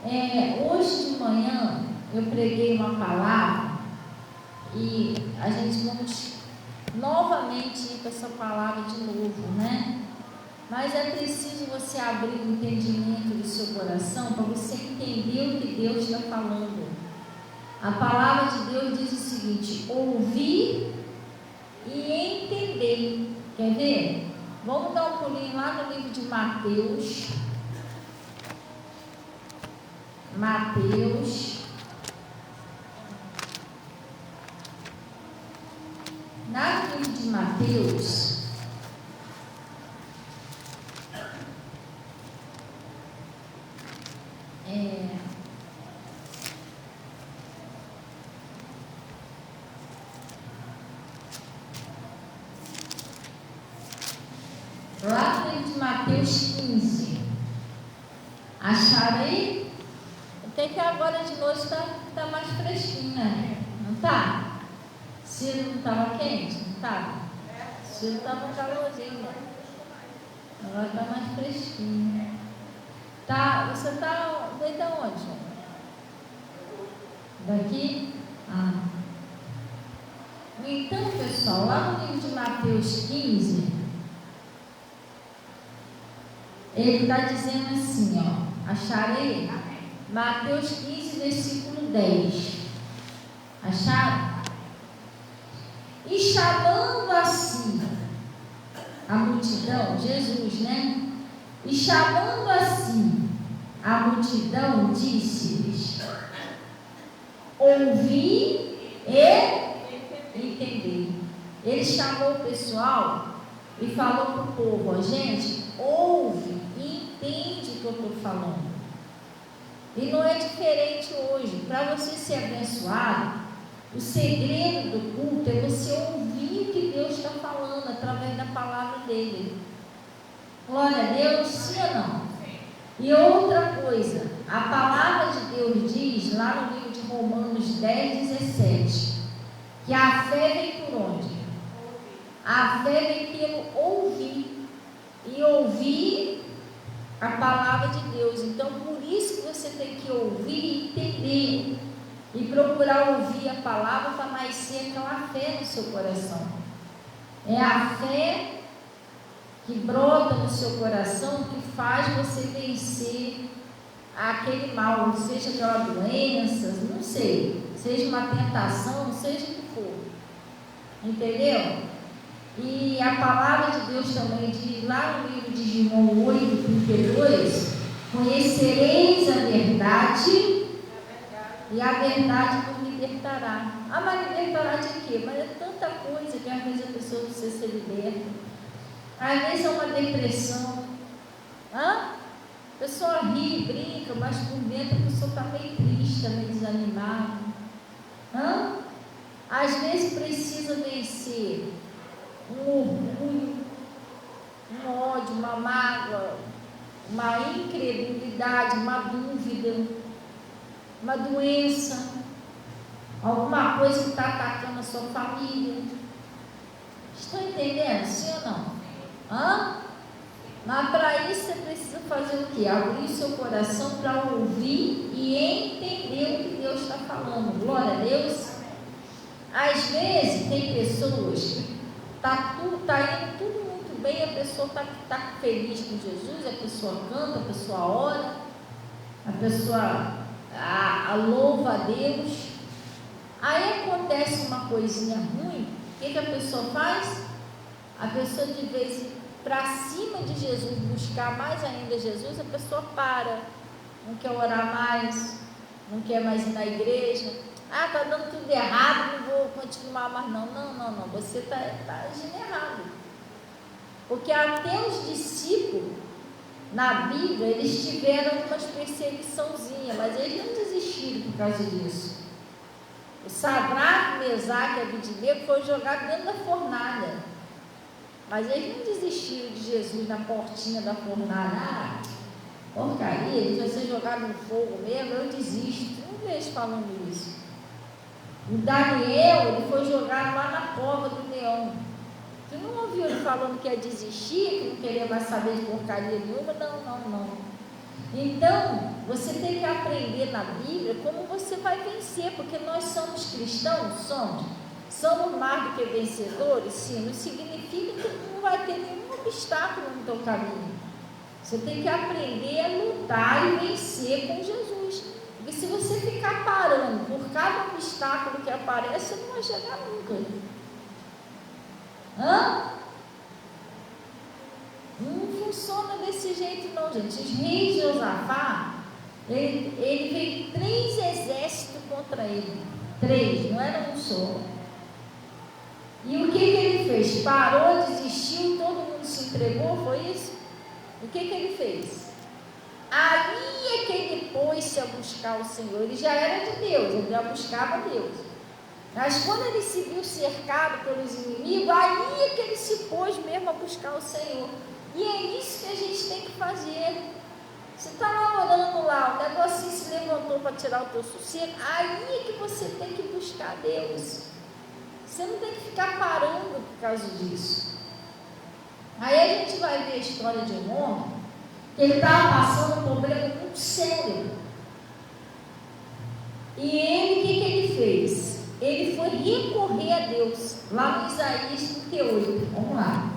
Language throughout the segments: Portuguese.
Hoje de manhã eu preguei uma palavra e a gente vamos novamente ir para essa palavra de novo, né? Mas é preciso você abrir o entendimento do seu coração para você entender o que Deus está falando. A palavra de Deus diz o seguinte: ouvir e entender. Quer ver? Vamos dar um pulinho lá no livro de Mateus. No livro de Mateus, lá no livro de Mateus 15, acharei. Até que agora de noite está mais fresquinho, né? Não está? Ciro não estava quente? Não estava? Ciro estava um calorzinho, né? Agora está mais fresquinho. Tá, você está desde onde? Daqui? Então, pessoal, lá no livro de Mateus 15, ele está dizendo assim, ó, acharei? Mateus 15, versículo 10. Acharam? E chamando assim a multidão, Jesus, né? E chamando assim a multidão, disse-lhes: ouvi e entender. Ele chamou o pessoal e falou para o povo: ó, gente, ouve e entende o que eu estou falando. E não é diferente hoje. Para você ser abençoado, o segredo do culto é você ouvir o que Deus está falando através da palavra dele. Glória a Deus, sim ou não? E outra coisa, a palavra de Deus diz lá no livro de Romanos 10, 17, que a fé vem por onde? A fé vem pelo ouvir, e ouvir a palavra de Deus. Então, por isso que você tem que ouvir e entender, e procurar ouvir a palavra para nascer aquela fé no seu coração. É a fé que brota no seu coração que faz você vencer aquele mal, seja aquela doença, não sei, seja uma tentação, seja o que for. Entendeu? E a palavra de Deus também diz lá no livro de João 8, 32, conhecereis a verdade e a verdade vos libertará. Ah, mas libertará de quê? Mas é tanta coisa que às vezes a pessoa precisa ser liberta. Às vezes é uma depressão. A pessoa ri, brinca, mas por dentro a pessoa está meio triste, está meio desanimada. Às vezes precisa vencer um orgulho, um ódio, uma mágoa, uma incredulidade, uma dúvida, uma doença, alguma coisa que está atacando a sua família. Estão entendendo? Sim ou não? Mas para isso você precisa fazer o quê? Abrir seu coração para ouvir e entender o que Deus está falando. Glória a Deus. Às vezes tem pessoas que está indo tudo muito bem, a pessoa está feliz com Jesus, a pessoa canta, a pessoa ora, a pessoa louva a Deus. Aí acontece uma coisinha ruim, o que a pessoa faz? A pessoa, de vez para cima de Jesus, buscar mais ainda Jesus, a pessoa para, não quer orar mais, não quer mais ir na igreja. Está dando tudo errado, não vou continuar mais não. Não, você está agindo errado. Porque até os discípulos, na Bíblia, eles tiveram umas perseguiçãozinhas, mas eles não desistiram por causa disso. O Sadraque, Mesaque e Abednego foi jogado dentro da fornalha, mas eles não desistiram de Jesus na portinha da fornalha. Porcaria, ele vai ser jogado no fogo mesmo, eu desisto. Não vejo falando isso. O Daniel, ele foi jogado lá na cova do leão. Tu não ouviu ele falando que ia desistir, que não queria mais saber de porcaria nenhuma? Não. Então, você tem que aprender na Bíblia como você vai vencer, porque nós somos cristãos, somos mais do que vencedores, sim, não significa que não vai ter nenhum obstáculo no teu caminho. Você tem que aprender a lutar e vencer com Jesus, porque se você ficar parando por cada obstáculo que aparece, você não vai chegar nunca. Não funciona desse jeito não, gente. Os reis de Josafá, ele veio 3 exércitos contra ele. 3, não era um só. E o que ele fez? Parou, desistiu, todo mundo se entregou, foi isso? O que ele fez? Aí é que ele pôs-se a buscar o Senhor. Ele já era de Deus, ele já buscava Deus. Mas quando ele se viu cercado pelos inimigos, aí é que ele se pôs mesmo a buscar o Senhor. E é isso que a gente tem que fazer. Você está lá orando lá, o negocinho se levantou para tirar o teu sossego, aí é que você tem que buscar Deus. Você não tem que ficar parando por causa disso. Aí a gente vai ver a história de um homem que ele estava passando um problema muito sério. E ele, o que ele fez? Ele foi recorrer a Deus, lá no Isaías 38. Vamos lá.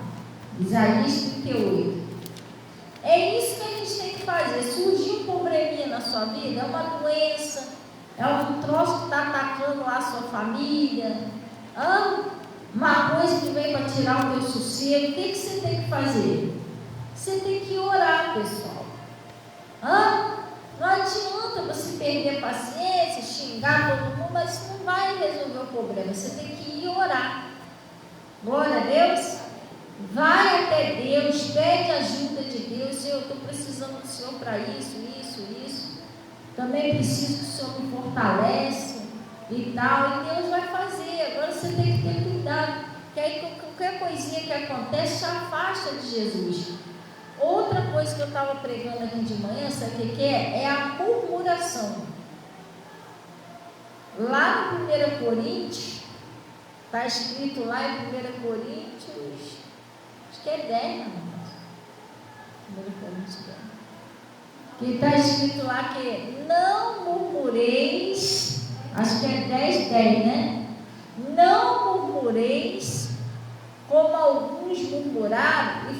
Isaías 38. É isso que a gente tem que fazer. Surgiu um probleminha na sua vida, é uma doença, é um troço que está atacando lá a sua família, uma coisa que vem para tirar o teu sossego. O que você tem que fazer? Você tem que orar, pessoal. Não adianta você perder a paciência, xingar todo mundo, mas isso não vai resolver o problema. Você tem que ir orar. Glória a Deus. Vai até Deus, pede ajuda de Deus. Eu estou precisando do Senhor para isso. Também preciso que o Senhor me fortalece e tal. E Deus vai fazer. Agora você tem que ter cuidado, que aí qualquer coisinha que acontece te afasta de Jesus. Outra coisa que eu estava pregando aqui de manhã, sabe o que é? É a murmuração. Lá no 1 Coríntios, está escrito lá em 1 Coríntios, acho que é 10, não? 1 Coríntios 10. Que está escrito lá que não murmureis, acho que é 10, né? Não murmureis como alguns murmuraram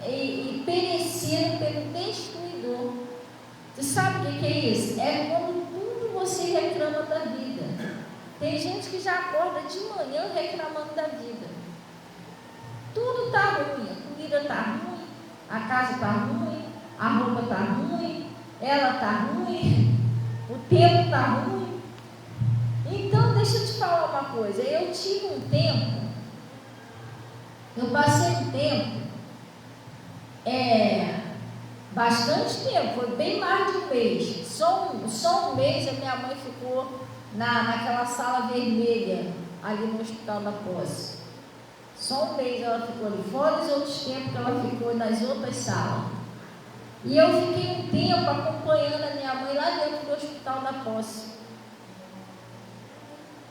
e pereceram pelo destruidor. Você sabe o que é isso? É quando tudo você reclama da vida. Tem gente que já acorda de manhã reclamando da vida. Tudo está ruim, a comida está ruim, a casa está ruim, a roupa está ruim, ela está ruim, o tempo está ruim. Então, deixa eu te falar uma coisa. Eu tive um tempo, eu passei um tempo, bastante tempo, foi bem mais de um mês. Só um mês a minha mãe ficou naquela sala vermelha, ali no Hospital da Posse. Só um mês ela ficou ali, fora os outros tempos que ela ficou nas outras salas. E eu fiquei um tempo acompanhando a minha mãe lá dentro do Hospital da Posse.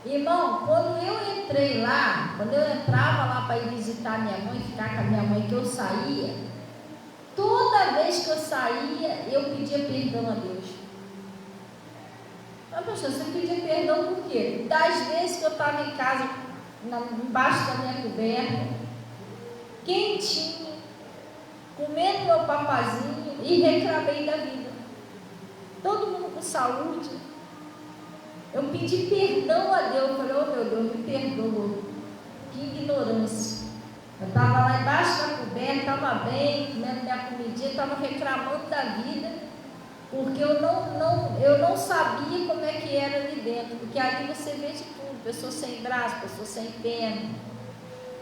Irmão, quando eu entrei lá, quando eu entrava lá para ir visitar minha mãe, ficar com a minha mãe, que eu saía, toda vez que eu saía, eu pedia perdão a Deus. Mas, pastor, você pedia perdão por quê? Das vezes que eu estava em casa, embaixo da minha coberta, quentinho, comendo meu papazinho e reclamei da vida. Todo mundo com saúde. Eu pedi perdão a Deus. Eu falei, meu Deus, me perdoa. Que ignorância. Eu estava lá embaixo da coberta, estava bem, comendo minha comidinha, estava reclamando da vida, porque eu não sabia como é que era ali dentro. Porque ali você vê de tudo, pessoa sem braço, pessoa sem perna,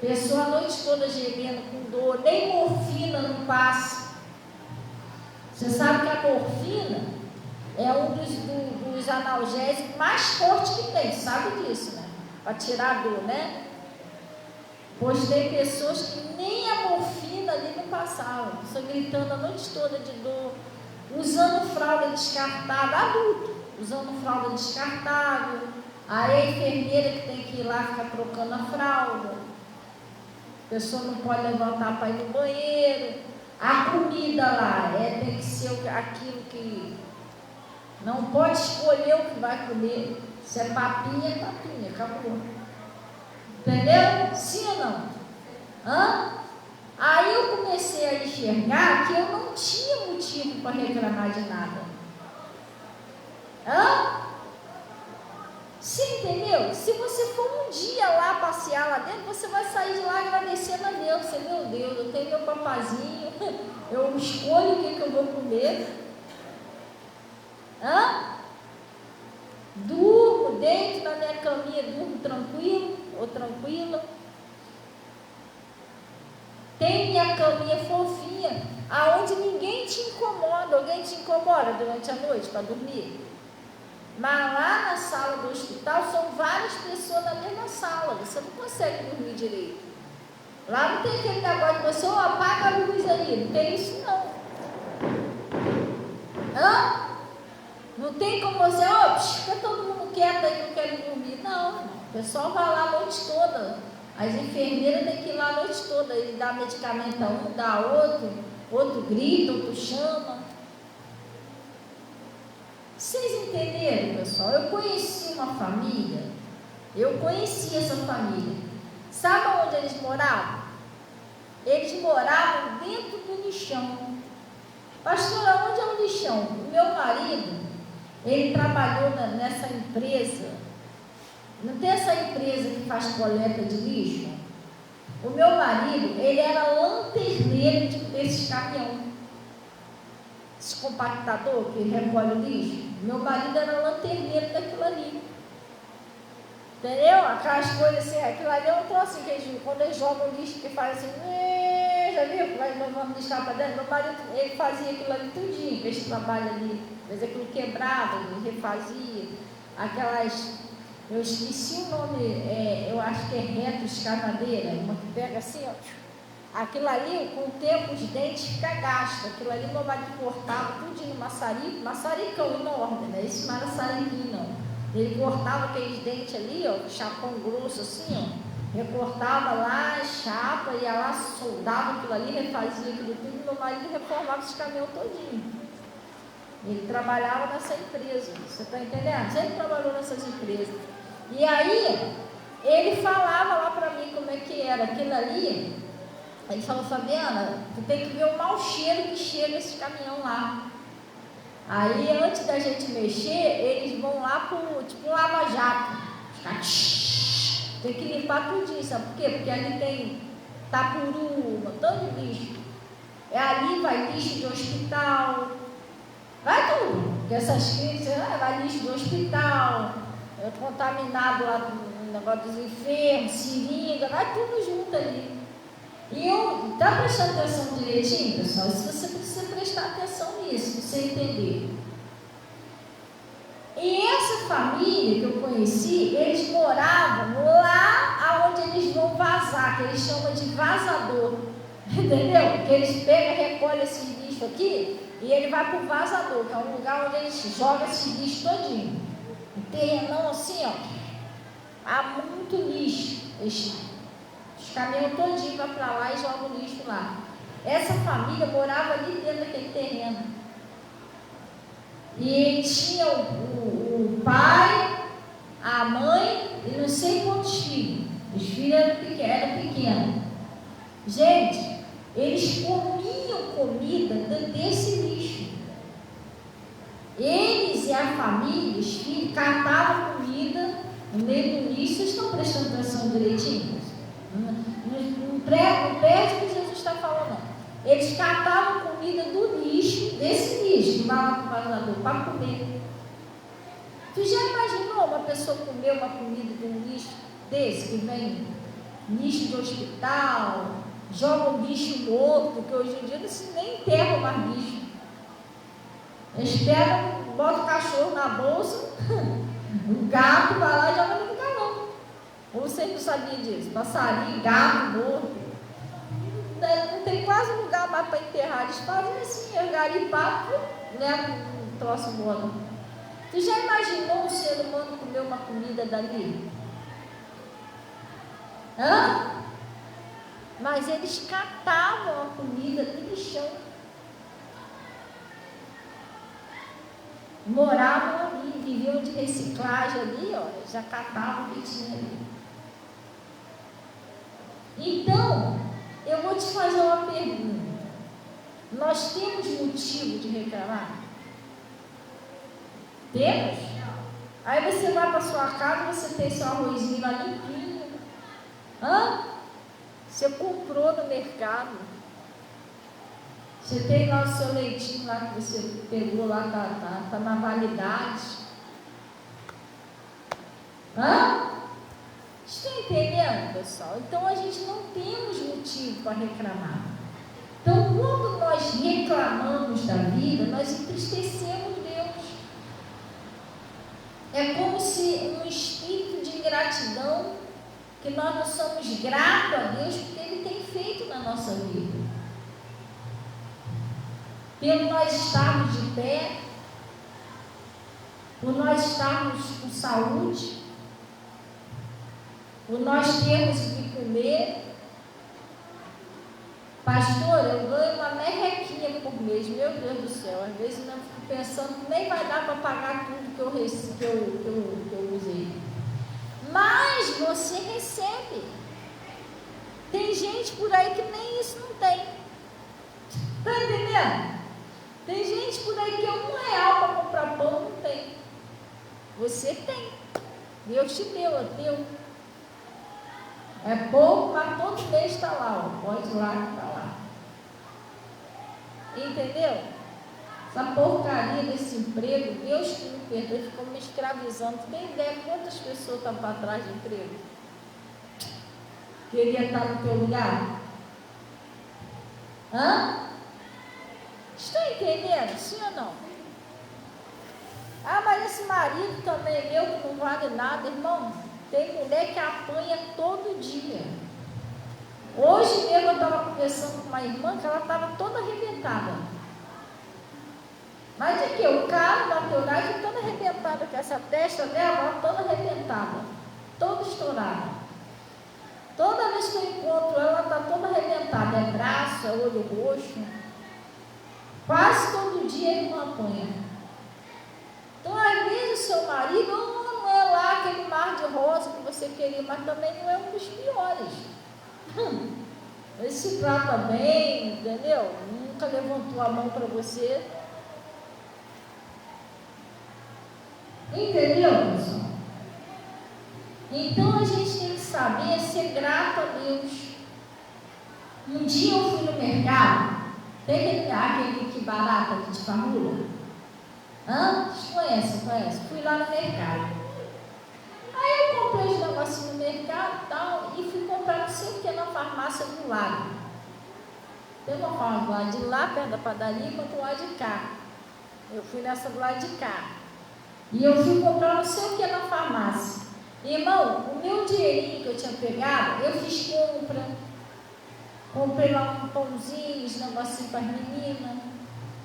pessoa a noite toda gemendo com dor, nem morfina não passa. Você sabe que a morfina é um dos analgésicos mais fortes que tem, sabe disso, né? Para tirar a dor, né? Pois tem pessoas que nem a morfina ali não passavam, só gritando a noite toda de dor, usando fralda descartável, adulto, usando fralda descartável. Aí a enfermeira que tem que ir lá ficar trocando a fralda, a pessoa não pode levantar para ir no banheiro. A comida lá tem que ser aquilo que não pode escolher o que vai comer. Se é papinha, é papinha, acabou. Entendeu? Sim ou não? Aí eu comecei a enxergar que eu não tinha motivo para reclamar de nada. Você entendeu? Se você for um dia lá passear lá dentro, você vai sair de lá agradecendo a Deus. Você, meu Deus, eu tenho meu papazinho, eu escolho o que eu vou comer. Durmo, deito na minha caminha, durmo tranquilo ou tranquila. Tem minha caminha fofinha, aonde ninguém te incomoda. Alguém te incomoda durante a noite para dormir? Mas lá na sala do hospital são várias pessoas na mesma sala, você não consegue dormir direito. Lá não tem aquele negócio de você, apaga a luz aí, não tem isso não. Não tem como você, fica todo mundo quieto aí que eu quero dormir. Não, o pessoal vai lá a noite toda. As enfermeiras têm que ir lá a noite toda. Ele dá medicamento a um, dá a outro grita, outro chama. Vocês entenderam, pessoal? Eu conheci essa família. Sabe onde eles moravam? Eles moravam dentro do lixão. Pastora, onde é o lixão? O meu marido, ele trabalhou nessa empresa. Não tem essa empresa que faz coleta de lixo? O meu marido, ele era lanterneiro desses caminhões. Esse compactador que recolhe o lixo. Meu marido era lanterneiro daquilo ali. Entendeu? Aquelas coisas assim, aquilo ali é um troço assim, que quando eles jogam lixo, que faz assim, já viu? Vai vamos deixar para dentro. Meu marido, ele fazia aquilo ali tudinho, esse trabalho ali. Às vezes aquilo quebrava, ele refazia. Aquelas, eu esqueci o nome, eu acho que é retroescavadeira, uma que pega assim, aquilo ali, com o tempo, os dentes ficam gastos. Aquilo ali, meu marido cortava tudinho, maçaricão enorme, né? Esse não era maçariquinho, não. Ele cortava aqueles dentes ali, chapão grosso assim, recortava lá, chapa, ia lá, soldava aquilo ali, refazia aquilo tudo, e meu marido reformava esse caminhão todinho. Ele trabalhava nessa empresa, você está entendendo? Sempre trabalhou nessas empresas. E aí, ele falava lá para mim como é que era aquilo ali. Ele falou, Fabiana, tu tem que ver o mau cheiro que chega esse caminhão lá. Aí, antes da gente mexer, eles vão lá pro, tipo, um lava-jato. Tem que limpar tudinho, sabe por quê? Porque ali tem tapuru, tanto lixo. Ali vai lixo de hospital, vai tudo. Porque essas crianças, vai lixo do hospital, contaminado lá no negócio dos enfermos, seringa, vai tudo junto ali. E eu, tá prestando atenção direitinho, pessoal? Isso você precisa prestar atenção nisso, para você entender. E essa família que eu conheci, eles moravam lá onde eles vão vazar, que eles chamam de vazador. Entendeu? Que eles pegam, recolhem esse lixo aqui e ele vai para o vazador, que é um lugar onde eles jogam esse lixo todinho. Um terrenão assim, há muito lixo. Os caminhões todinho vai para lá e jogam o lixo lá. Essa família morava ali dentro daquele terreno. E tinha o pai, a mãe e não sei quantos filhos. Os filhos eram pequenos. Gente, eles comiam comida desse lixo. Eles e a família, os filhos, catavam comida no meio do lixo. Vocês estão prestando atenção direitinho? Não perde o que Jesus está falando. Eles catavam comida do lixo, desse lixo, que vai lá para o vazador, para comer. Tu já imaginou uma pessoa comer uma comida de um lixo desse, que vem lixo de hospital, joga um bicho morto, porque hoje em dia eles nem enterram mais bicho. Eles pegam, botam o cachorro na bolsa, o gato vai lá e joga no galão. Ou vocês não sabiam disso? Passarinho, gato, morto. Não tem quase lugar mais para enterrar. Eles fazem assim, garimpar, levam um troço embora. Tu já imaginou um ser humano comer uma comida dali? mas eles catavam a comida do lixão. Moravam ali, viviam de reciclagem ali, ó, já catavam o que tinha ali. Então, eu vou te fazer uma pergunta. Nós temos motivo de reclamar? Temos? Aí você vai para sua casa, você tem seu arrozinho lá limpinho. Você comprou no mercado. Você tem lá o seu leitinho lá que você pegou lá, tá na validade. Estão entendendo, pessoal? Então a gente não temos motivo para reclamar. Então, quando nós reclamamos da vida, nós entristecemos Deus. É como se um espírito de ingratidão, que nós não somos gratos a Deus porque Ele tem feito na nossa vida. Pelo nós estarmos de pé, por nós estarmos com saúde, por nós termos o que comer. Pastor, eu ganho uma merrequinha por mês, meu Deus do céu, às vezes eu fico pensando que nem vai dar para pagar tudo que eu usei. Mas você recebe. Tem gente por aí que nem isso não tem. Está entendendo? Tem gente por aí que é R$1 para comprar pão, não tem. Você tem. Deus te deu, é teu. É pouco, mas todo mês está lá, ó. Pode ir lá que está lá. Entendeu? Essa porcaria desse emprego, Deus que me perdoe, ficou me escravizando. Tu tem ideia quantas pessoas estão para trás de emprego? Queria estar no teu lugar? Estão entendendo? Sim ou não? Mas esse marido também é meu que não vale nada, irmão. Tem mulher que apanha todo dia. Hoje mesmo eu estava conversando com uma irmã que ela estava toda arrebentada. Mas de que? O cara bateu lá e toda arrebentada, com essa testa dela toda arrebentada, toda estourada. Toda vez que eu encontro ela, está toda arrebentada. É braço, é olho roxo. Quase todo dia ele não apanha. Então, às vezes, o seu marido não é lá aquele mar de rosa que você queria, mas também não é um dos piores. Ele se trata bem, entendeu? Nunca levantou a mão para você. Entendeu, pessoal? Então, a gente tem que saber ser grato a Deus. Um dia eu fui no mercado. Tem aquele que barata que te famula? Conhece? Fui lá no mercado. Aí eu comprei os negocinhos no mercado e tal, e fui comprar não sei o que na farmácia do lado. Tem uma farmácia do lado de lá, perto da padaria, e do lado de cá. Eu fui nessa do lado de cá. E eu fui comprar não sei o que na farmácia. Irmão, o meu dinheirinho que eu tinha pegado, eu fiz compra. Comprei lá um pãozinho, um negocinho para as meninas.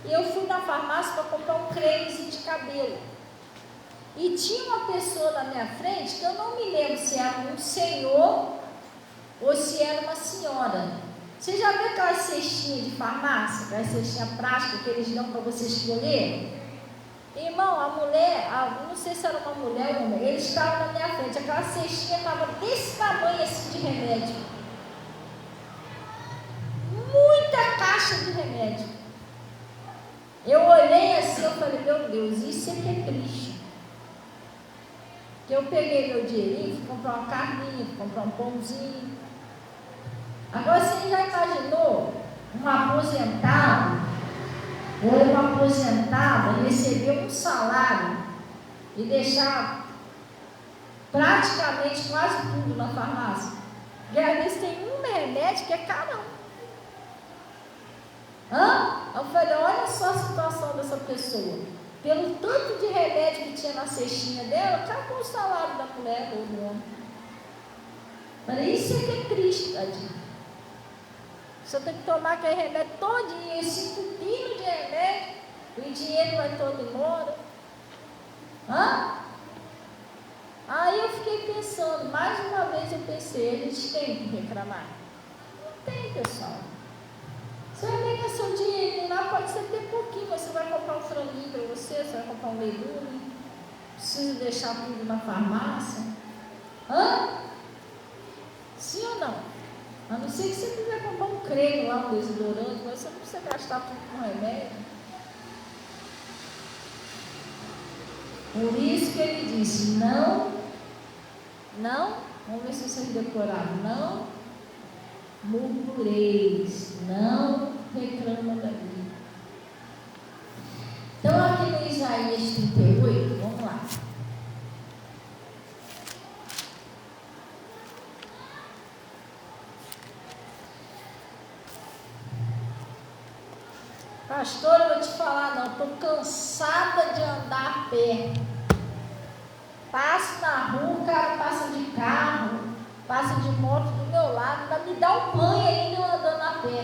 E eu fui na farmácia para comprar um cremezinho de cabelo. E tinha uma pessoa na minha frente, que eu não me lembro se era um senhor ou se era uma senhora. Você já viu aquelas cestinhas de farmácia, aquelas cestinhas plásticas que eles dão para você escolher? Irmão, a mulher, não sei se era uma mulher ou um homem, eles estavam na minha frente, aquela cestinha estava desse tamanho assim de remédio. Muita caixa de remédio. Eu olhei assim, eu falei, meu Deus, isso aqui é triste. Que eu peguei meu dinheirinho, fui comprar uma carninha, fui comprar um pãozinho. Agora você já imaginou um aposentado ou uma aposentada receber um salário e deixar praticamente quase tudo na farmácia? E às vezes tem um remédio que é carão. Eu falei, olha só a situação dessa pessoa. Pelo tanto de remédio que tinha na cestinha dela, acabou o salário da mulher ou do homem. Falei, isso é que é triste, tadinho. Você tem que tomar aquele remédio todinho, esse cupinho de remédio, o dinheiro vai todo embora. Aí eu fiquei pensando, mais uma vez eu pensei, a gente tem que reclamar. Não pessoal. Você vai pegar seu dinheiro lá, pode ser até pouquinho, mas você vai comprar um franguinho para você vai comprar um legume, precisa deixar tudo na farmácia. Sim ou não? A não ser que você quiser comprar um creme lá, um desodorante, mas você não precisa gastar tudo com remédio. Por isso que ele disse, não, vamos ver se vocês decoraram, não murmureis, não reclama da vida. Então aqui no Isaías 38, vamos lá. Pastor, eu vou te falar, não, estou cansada de andar a pé. Passo na rua, o cara passa de carro, passa de moto do meu lado, ainda me dá um banho ainda eu andando a pé.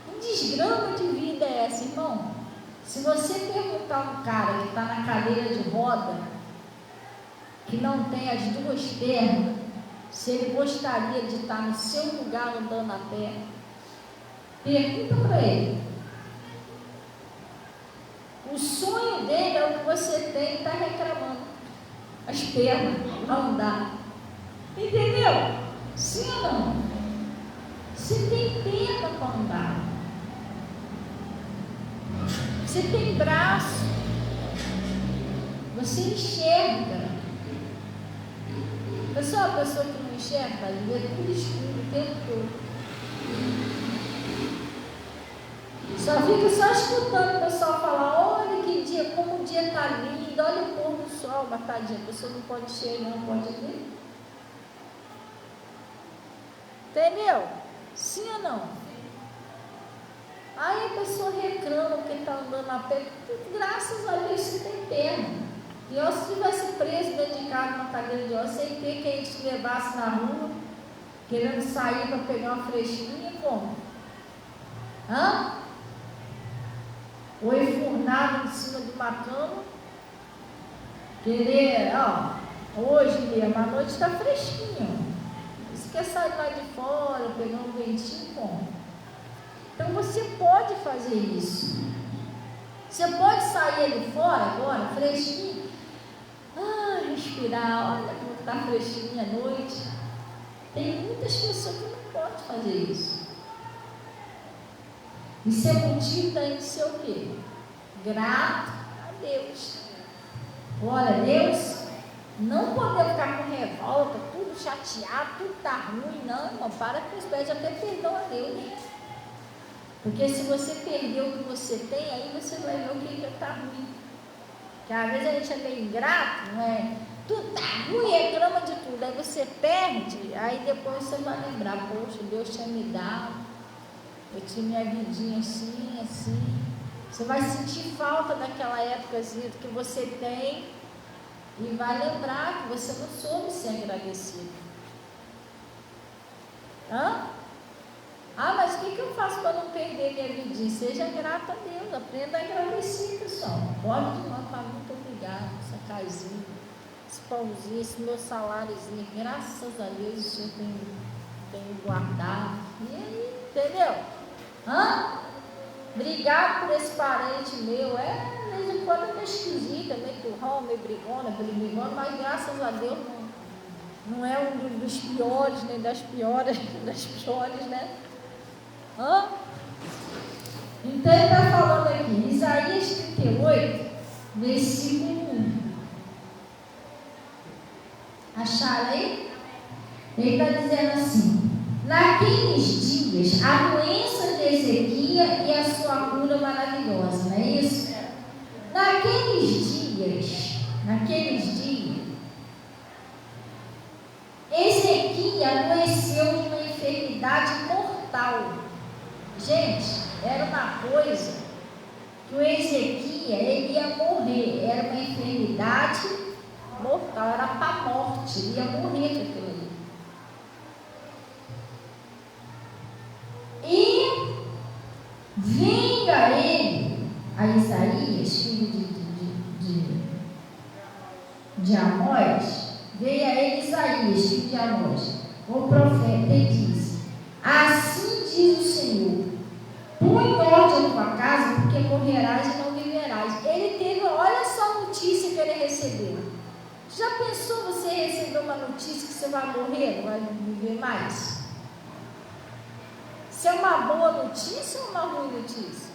Que desgrama de vida é essa, irmão? Se você perguntar a um cara que está na cadeira de roda, que não tem as duas pernas, se ele gostaria de estar no seu lugar andando a pé, pergunta para ele. O sonho dele é o que você tem e está reclamando. As pernas não dá. Entendeu? Sim ou não? Você tem perna para andar. Você tem braço. Você enxerga. Você é uma pessoa que não enxerga, vê tudo escuro o tempo todo. Só fica só escutando o pessoal falar, olha que dia, como o dia está lindo, olha o pôr do sol, mas tadinha, a pessoa não pode enxergar, não pode ver. Entendeu? Sim ou não? Aí a pessoa reclama porque está andando a pé, graças a Deus você tem perna. E eu, se tivesse preso dentro de casa numa cadeira de óleo, sem ter quem te levasse na rua, querendo sair para pegar uma fresquinha, como? Ou enfurnado em cima de uma cama, querer, hoje mesmo, a noite está fresquinho. Você quer sair lá de fora, pegar um ventinho, como? Então você pode fazer isso. Você pode sair ali fora agora, fresquinho, respirar, olha como está fresquinho à noite. Tem muitas pessoas que não podem fazer isso. E seu motivo tem que ser o quê? Grato a Deus. Glória a Deus. Não podemos ficar com revolta, tudo chateado, tudo está ruim, não, irmão. Para com isso, pede até perdão a Deus. Porque se você perdeu o que você tem, aí você vai ver o que está ruim. Porque às vezes a gente é meio ingrato, não é? Tudo está ruim, reclama de tudo. Aí você perde, aí depois você vai lembrar, poxa, Deus tinha me dado. Eu tinha minha vidinha assim, assim. Você vai sentir falta daquela épocazinha que você tem e vai lembrar que você não soube ser agradecido. Mas o que eu faço para não perder minha vidinha? Seja grato a Deus, aprenda a agradecer, pessoal. Pode falar, muito obrigado, essa casinha, esse pãozinho, esse meu saláriozinho. Graças a Deus o Senhor tem guardado. E aí, entendeu? Obrigado por esse parente meu. De vez em quando é meio esquisita, meio turrão, meio brigona, mas graças a Deus não é um dos piores, nem das piores, né? Então ele está falando aqui, Isaías 38, versículo 1. Acharam aí? Ele está dizendo assim: naqueles dias, a doença de Ezequias e a sua cura maravilhosa, não é isso? Naqueles dias, Ezequias adoeceu de uma enfermidade mortal. Gente, era uma coisa que o Ezequias, ele ia morrer, era uma enfermidade mortal, era para a morte, ele ia morrer com aquilo ali. E veio a ele, a Isaías, filho de Amós, veio a ele Isaías, filho de Amós, o profeta, e disse: Assim diz o Senhor: põe em ordem a tua casa, porque morrerás e não viverás. Ele teve, olha só a notícia que ele recebeu. Já pensou você receber uma notícia que você vai morrer, não vai viver mais? Isso é uma boa notícia ou uma ruim notícia?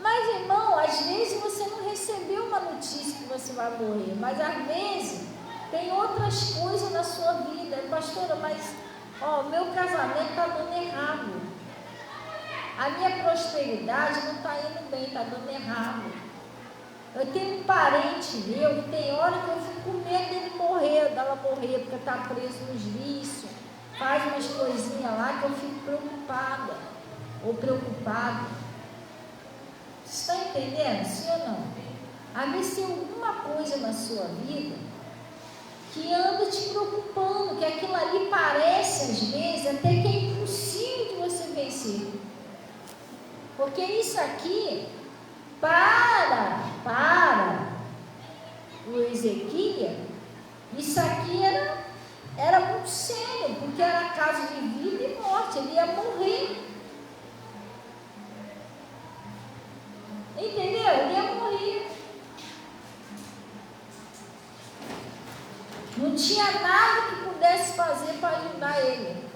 Mas, irmão, às vezes você não recebeu uma notícia que você vai morrer, mas às vezes tem outras coisas na sua vida. Pastora, mas meu casamento está dando errado. A minha prosperidade não está indo bem, está dando errado. Eu tenho um parente meu que tem hora que eu fico com medo dele morrer, dela morrer, porque está preso nos vícios, faz umas coisinhas lá que eu fico preocupada ou preocupado. Você está entendendo? Sim ou não? Às vezes tem alguma coisa na sua vida que anda te preocupando, que aquilo ali parece, às vezes, até que é impossível de você vencer. Porque isso aqui, para o Ezequias, isso aqui era muito sério, porque era caso de vida e morte, ele ia morrer. Entendeu? Ele ia morrer. Não tinha nada que pudesse fazer para ajudar ele.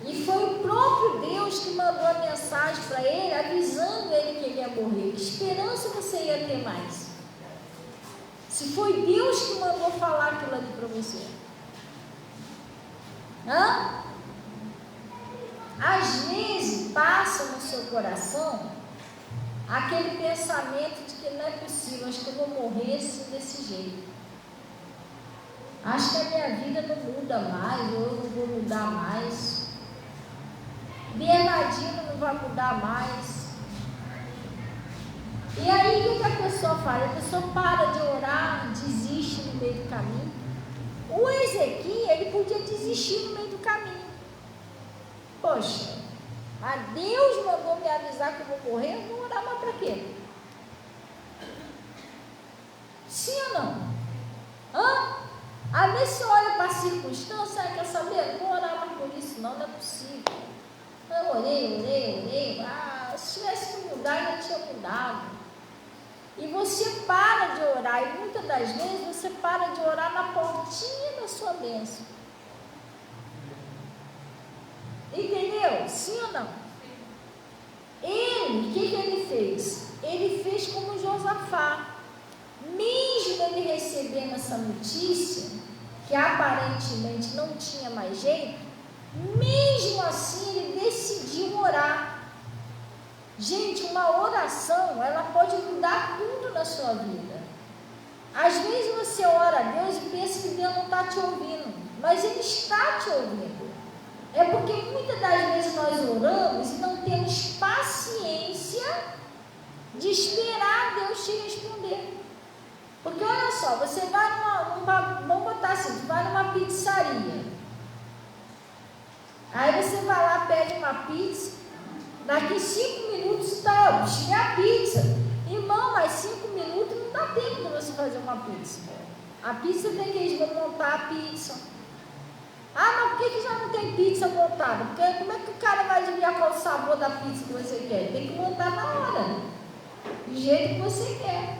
E foi o próprio Deus que mandou a mensagem para ele, avisando ele que ele ia morrer. Que esperança você ia ter mais? Se foi Deus que mandou falar aquilo ali para você. Às vezes passa no seu coração aquele pensamento de que não é possível, acho que eu vou morrer assim, desse jeito. Acho que a minha vida não muda mais, ou eu não vou mudar mais. Bernardino não vai mudar mais. E aí o que a pessoa faz? A pessoa para de orar, desiste no meio do caminho. O Ezequias, ele podia desistir no meio do caminho. Poxa, mas Deus mandou me avisar que eu vou morrer, eu vou orar mais para quê? Sim ou não? Às vezes você olha para a circunstância, quer saber? Não vou orar mais por isso, não é possível. Eu orei. Se tivesse que mudar, já tinha mudado. E você para de orar, e muitas das vezes você para de orar na portinha da sua bênção. Entendeu? Sim ou não? Ele, o que ele fez? Ele fez como Josafá. Mesmo ele recebendo essa notícia, que aparentemente não tinha mais jeito, mesmo assim ele decidiu orar. Gente, uma oração, ela pode mudar tudo na sua vida. Às vezes você ora a Deus e pensa que Deus não está te ouvindo, mas Ele está te ouvindo. É porque muitas das vezes nós oramos e não temos paciência de esperar Deus te responder. Porque olha só, você vai vamos botar assim, você vai numa pizzaria. Aí você vai lá, pede uma pizza, daqui 5 minutos está, a pizza. Irmão, mas 5 minutos não dá tempo de você fazer uma pizza. A pizza tem que eles vão montar a pizza. Mas por que já não tem pizza montada? Porque como é que o cara vai adivinhar qual o sabor da pizza que você quer? Tem que montar na hora, do jeito que você quer.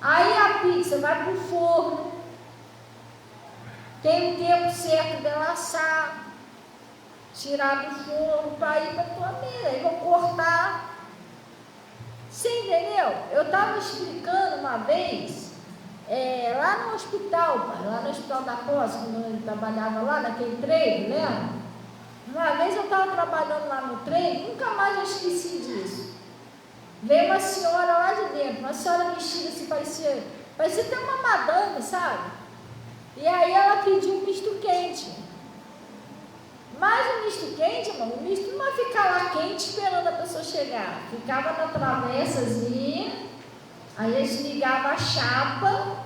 Aí a pizza vai para o forno, tem um tempo certo dela assar, tirar do forno para ir para a tua mesa, aí vou cortar. Você entendeu? Eu estava explicando uma vez, lá no hospital da Costa, quando eu trabalhava lá, naquele treino, lembra? Uma vez eu estava trabalhando lá no treino, nunca mais eu esqueci disso. Veio uma senhora lá de dentro, uma senhora vestida assim, parecia até uma madame, sabe? E aí ela pediu um misto quente. Mas o misto quente, irmão, o misto não vai ficar lá quente esperando a pessoa chegar. Ficava na travessazinha, aí eles ligavam a chapa,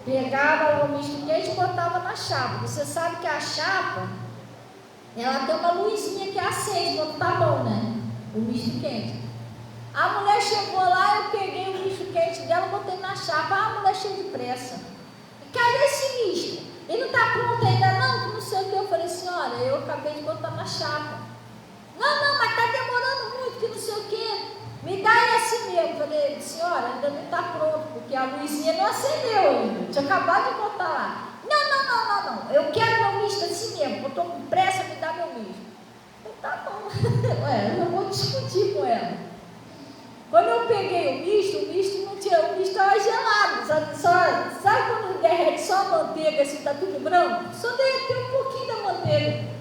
pegava o misto quente e botava na chapa. Você sabe que a chapa, ela tem uma luzinha que acende quando tá bom, né? O misto quente. A mulher chegou lá, eu peguei o misto quente dela, botei na chapa. A mulher cheia de pressa. Cadê esse misto? Ele não está pronto ainda não? Não sei o que. Eu falei, senhora, acabei de botar na chapa. Não, mas está demorando muito, que não sei o quê. Me dá ele assim mesmo. Falei, senhora, ainda não está pronto, porque a luzinha não acendeu ainda. Tinha acabado de botar lá. Não. Eu quero meu misto assim mesmo. Eu estou com pressa, me dá meu misto. Tá bom. Eu não vou discutir com ela. Quando eu peguei o misto não tinha, o misto estava gelado. Sabe quando derrete só a manteiga, assim, está tudo branco? Só derreteu um pouquinho da manteiga.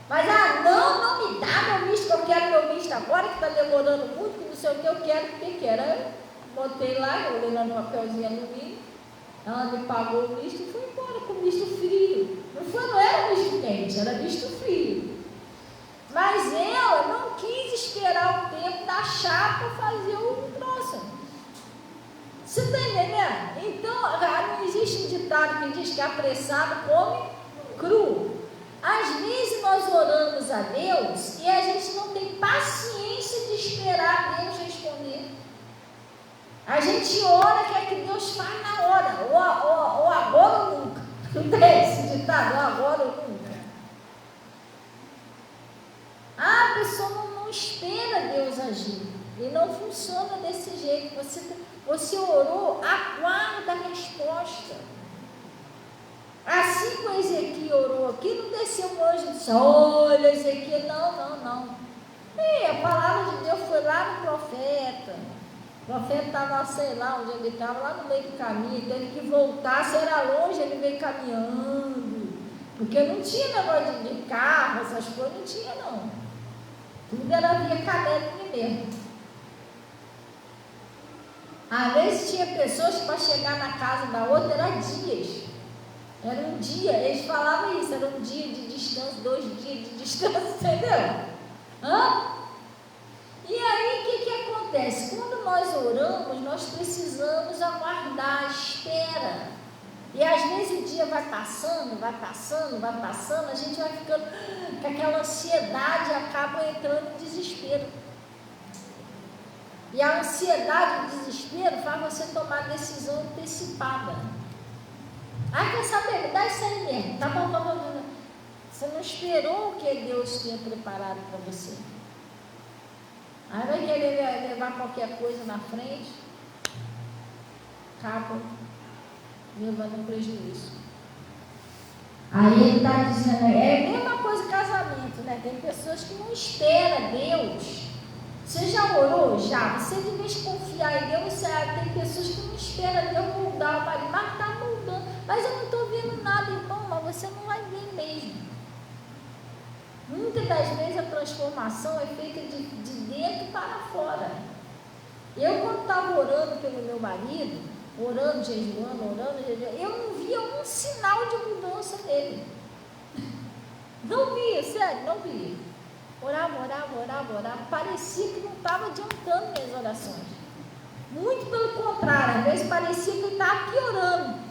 Mas, não me dá meu misto, que eu quero meu misto agora, que está demorando muito, que não sei o que eu quero, porque quero. Eu botei lá, eu olhei lá no papelzinho alumínio, ela me pagou o misto e foi embora com o misto frio. Não era misto quente, era misto frio. Mas ela não quis esperar o tempo da chapa fazer o troço. Você está entendendo? Então, não existe um ditado que diz que apressado come cru. Às vezes nós oramos a Deus e a gente não tem paciência de esperar Deus responder. A gente ora, quer que Deus fale na hora, ou agora ou nunca. Não tem esse ditado, ou agora ou nunca. A pessoa não espera Deus agir. E não funciona desse jeito. Você orou, aguarda a resposta. Assim como Ezequiel orou aqui, não desceu um anjo e disse, olha Ezequiel, não. A palavra de Deus foi lá no profeta. O profeta estava, sei lá onde ele estava, lá no meio do caminho, teve que voltar, se era longe, ele veio caminhando. Porque não tinha negócio de carro, essas coisas, não tinha não. Tudo era via caminho mesmo. Às vezes tinha pessoas que para chegar na casa da outra era dias. Era um dia, eles falavam isso, era um dia de distância, 2 dias de distância, entendeu? E aí o que acontece? Quando nós oramos, nós precisamos aguardar, espera. E às vezes o dia vai passando, a gente vai ficando com aquela ansiedade e acaba entrando em desespero. E a ansiedade e o desespero faz você tomar decisão antecipada. Quer saber? Me dá isso aí mesmo. Tá bom. Você não esperou o que Deus tinha preparado para você. Aí vai querer levar qualquer coisa na frente, acaba levando um prejuízo. Aí ele está dizendo, é a mesma coisa que casamento, né? Tem pessoas que não esperam Deus. Você já orou? Já. Você de vez confiar em Deus, tem pessoas que não esperam Deus mudar o marido, mas está mudando. Mas eu não estou vendo nada, irmão, mas você não vai ver mesmo. Muitas das vezes a transformação é feita de dentro para fora. Eu, quando estava orando pelo meu marido, jejuando, eu não via um sinal de mudança nele. Não via, sério, não via. Orava. Parecia que não estava adiantando minhas orações. Muito pelo contrário, às vezes parecia que ele estava piorando.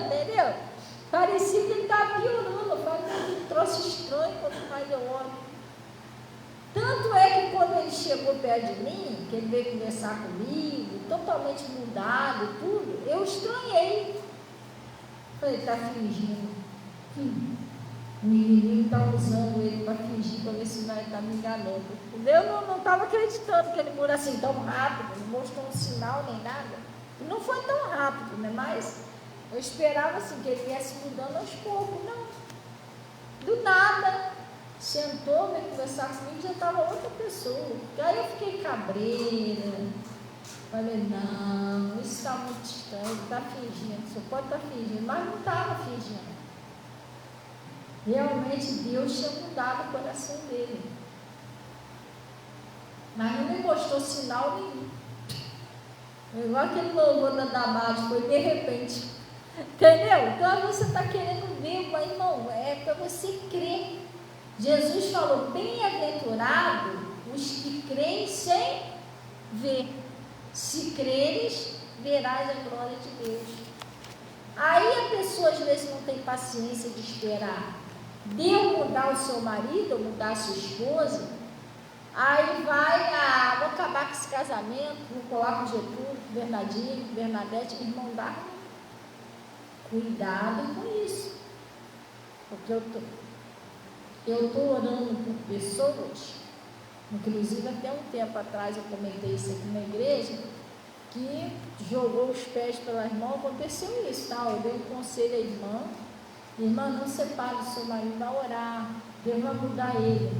Entendeu? Parecia que ele estava piorando, fazendo um troço estranho quanto mais eu oro. Tanto é que quando ele chegou perto de mim, que ele veio conversar comigo, totalmente mudado e tudo, eu estranhei. Falei, está fingindo. O menininho está usando ele para fingir, para ver se ele está me enganando. Eu não estava acreditando que ele muda assim tão rápido, não mostrou um sinal nem nada. E não foi tão rápido, né? Mas eu esperava assim, que ele viesse mudando aos poucos. Não. Do nada, sentou, veio conversar comigo, já estava outra pessoa. E aí eu fiquei cabreira. Falei, não, isso está muito estranho, ele está fingindo, só pode estar fingindo, mas não estava fingindo. Realmente Deus tinha mudado o coração dele. Mas não me mostrou sinal nenhum. Igual aquele louvor da Damásio, foi de repente. Entendeu? Então você está querendo ver, mas irmão, é para você crer. Jesus falou, bem-aventurado os que creem sem ver. Se creres, verás a glória de Deus. Aí a pessoa às vezes não tem paciência de esperar Deus mudar o seu marido, ou mudar a sua esposa. Aí vai, vou acabar com esse casamento, vou colar com Getúlio, com Bernardinho, com Bernadette, irmão, dá cuidado com isso. Porque eu estou orando por pessoas, inclusive até um tempo atrás eu comentei isso aqui na igreja, que jogou os pés pelas mãos, aconteceu isso, tá? Eu dei um conselho à irmã, não separe o seu marido, vai orar, Deus vai mudar ele.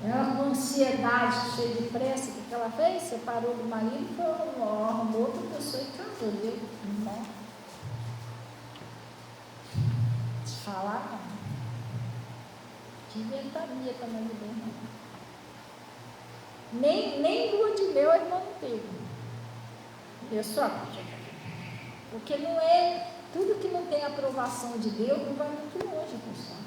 Ela com ansiedade, cheia de pressa, o que ela fez? Separou do marido, arrumou outra pessoa e casou, viu? Irmão, te falar não. Que ventania também me deu, não. Nem lua de mel a irmã não teve. Pessoal, porque não é, tudo que não tem aprovação de Deus não vai muito longe, pessoal.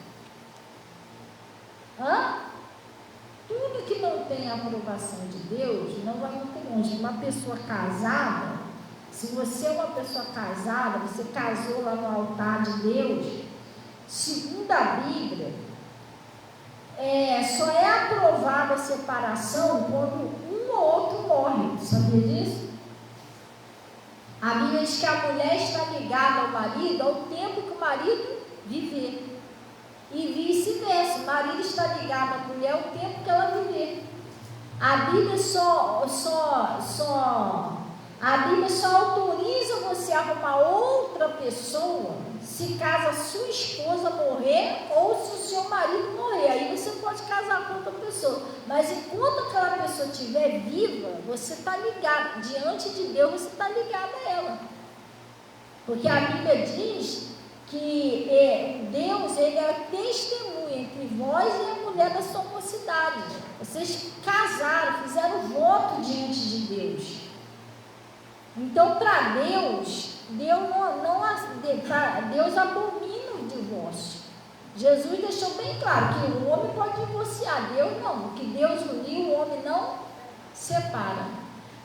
Tudo que não tem aprovação de Deus não vai muito longe. Uma pessoa casada, se você é uma pessoa casada, você casou lá no altar de Deus, segundo a Bíblia, só é aprovada a separação quando um ou outro morre. Sabia disso? A Bíblia diz que a mulher está ligada ao marido ao tempo que o marido viver. E vice-versa, o marido está ligado à mulher ao tempo que ela viver. A Bíblia a Bíblia só autoriza você a arrumar outra pessoa se caso a sua esposa morrer ou se o seu marido morrer. Aí você pode casar com outra pessoa. Mas enquanto aquela pessoa estiver viva, você está ligado. Diante de Deus, você está ligado a ela. Porque a Bíblia diz que Deus, ele é testemunha entre vós e a mulher da sua mocidade. Vocês casaram, fizeram voto diante de Deus. Então, para Deus abomina o divórcio. Jesus deixou bem claro que o homem pode divorciar, Deus não. O que Deus uniu, o homem não separa.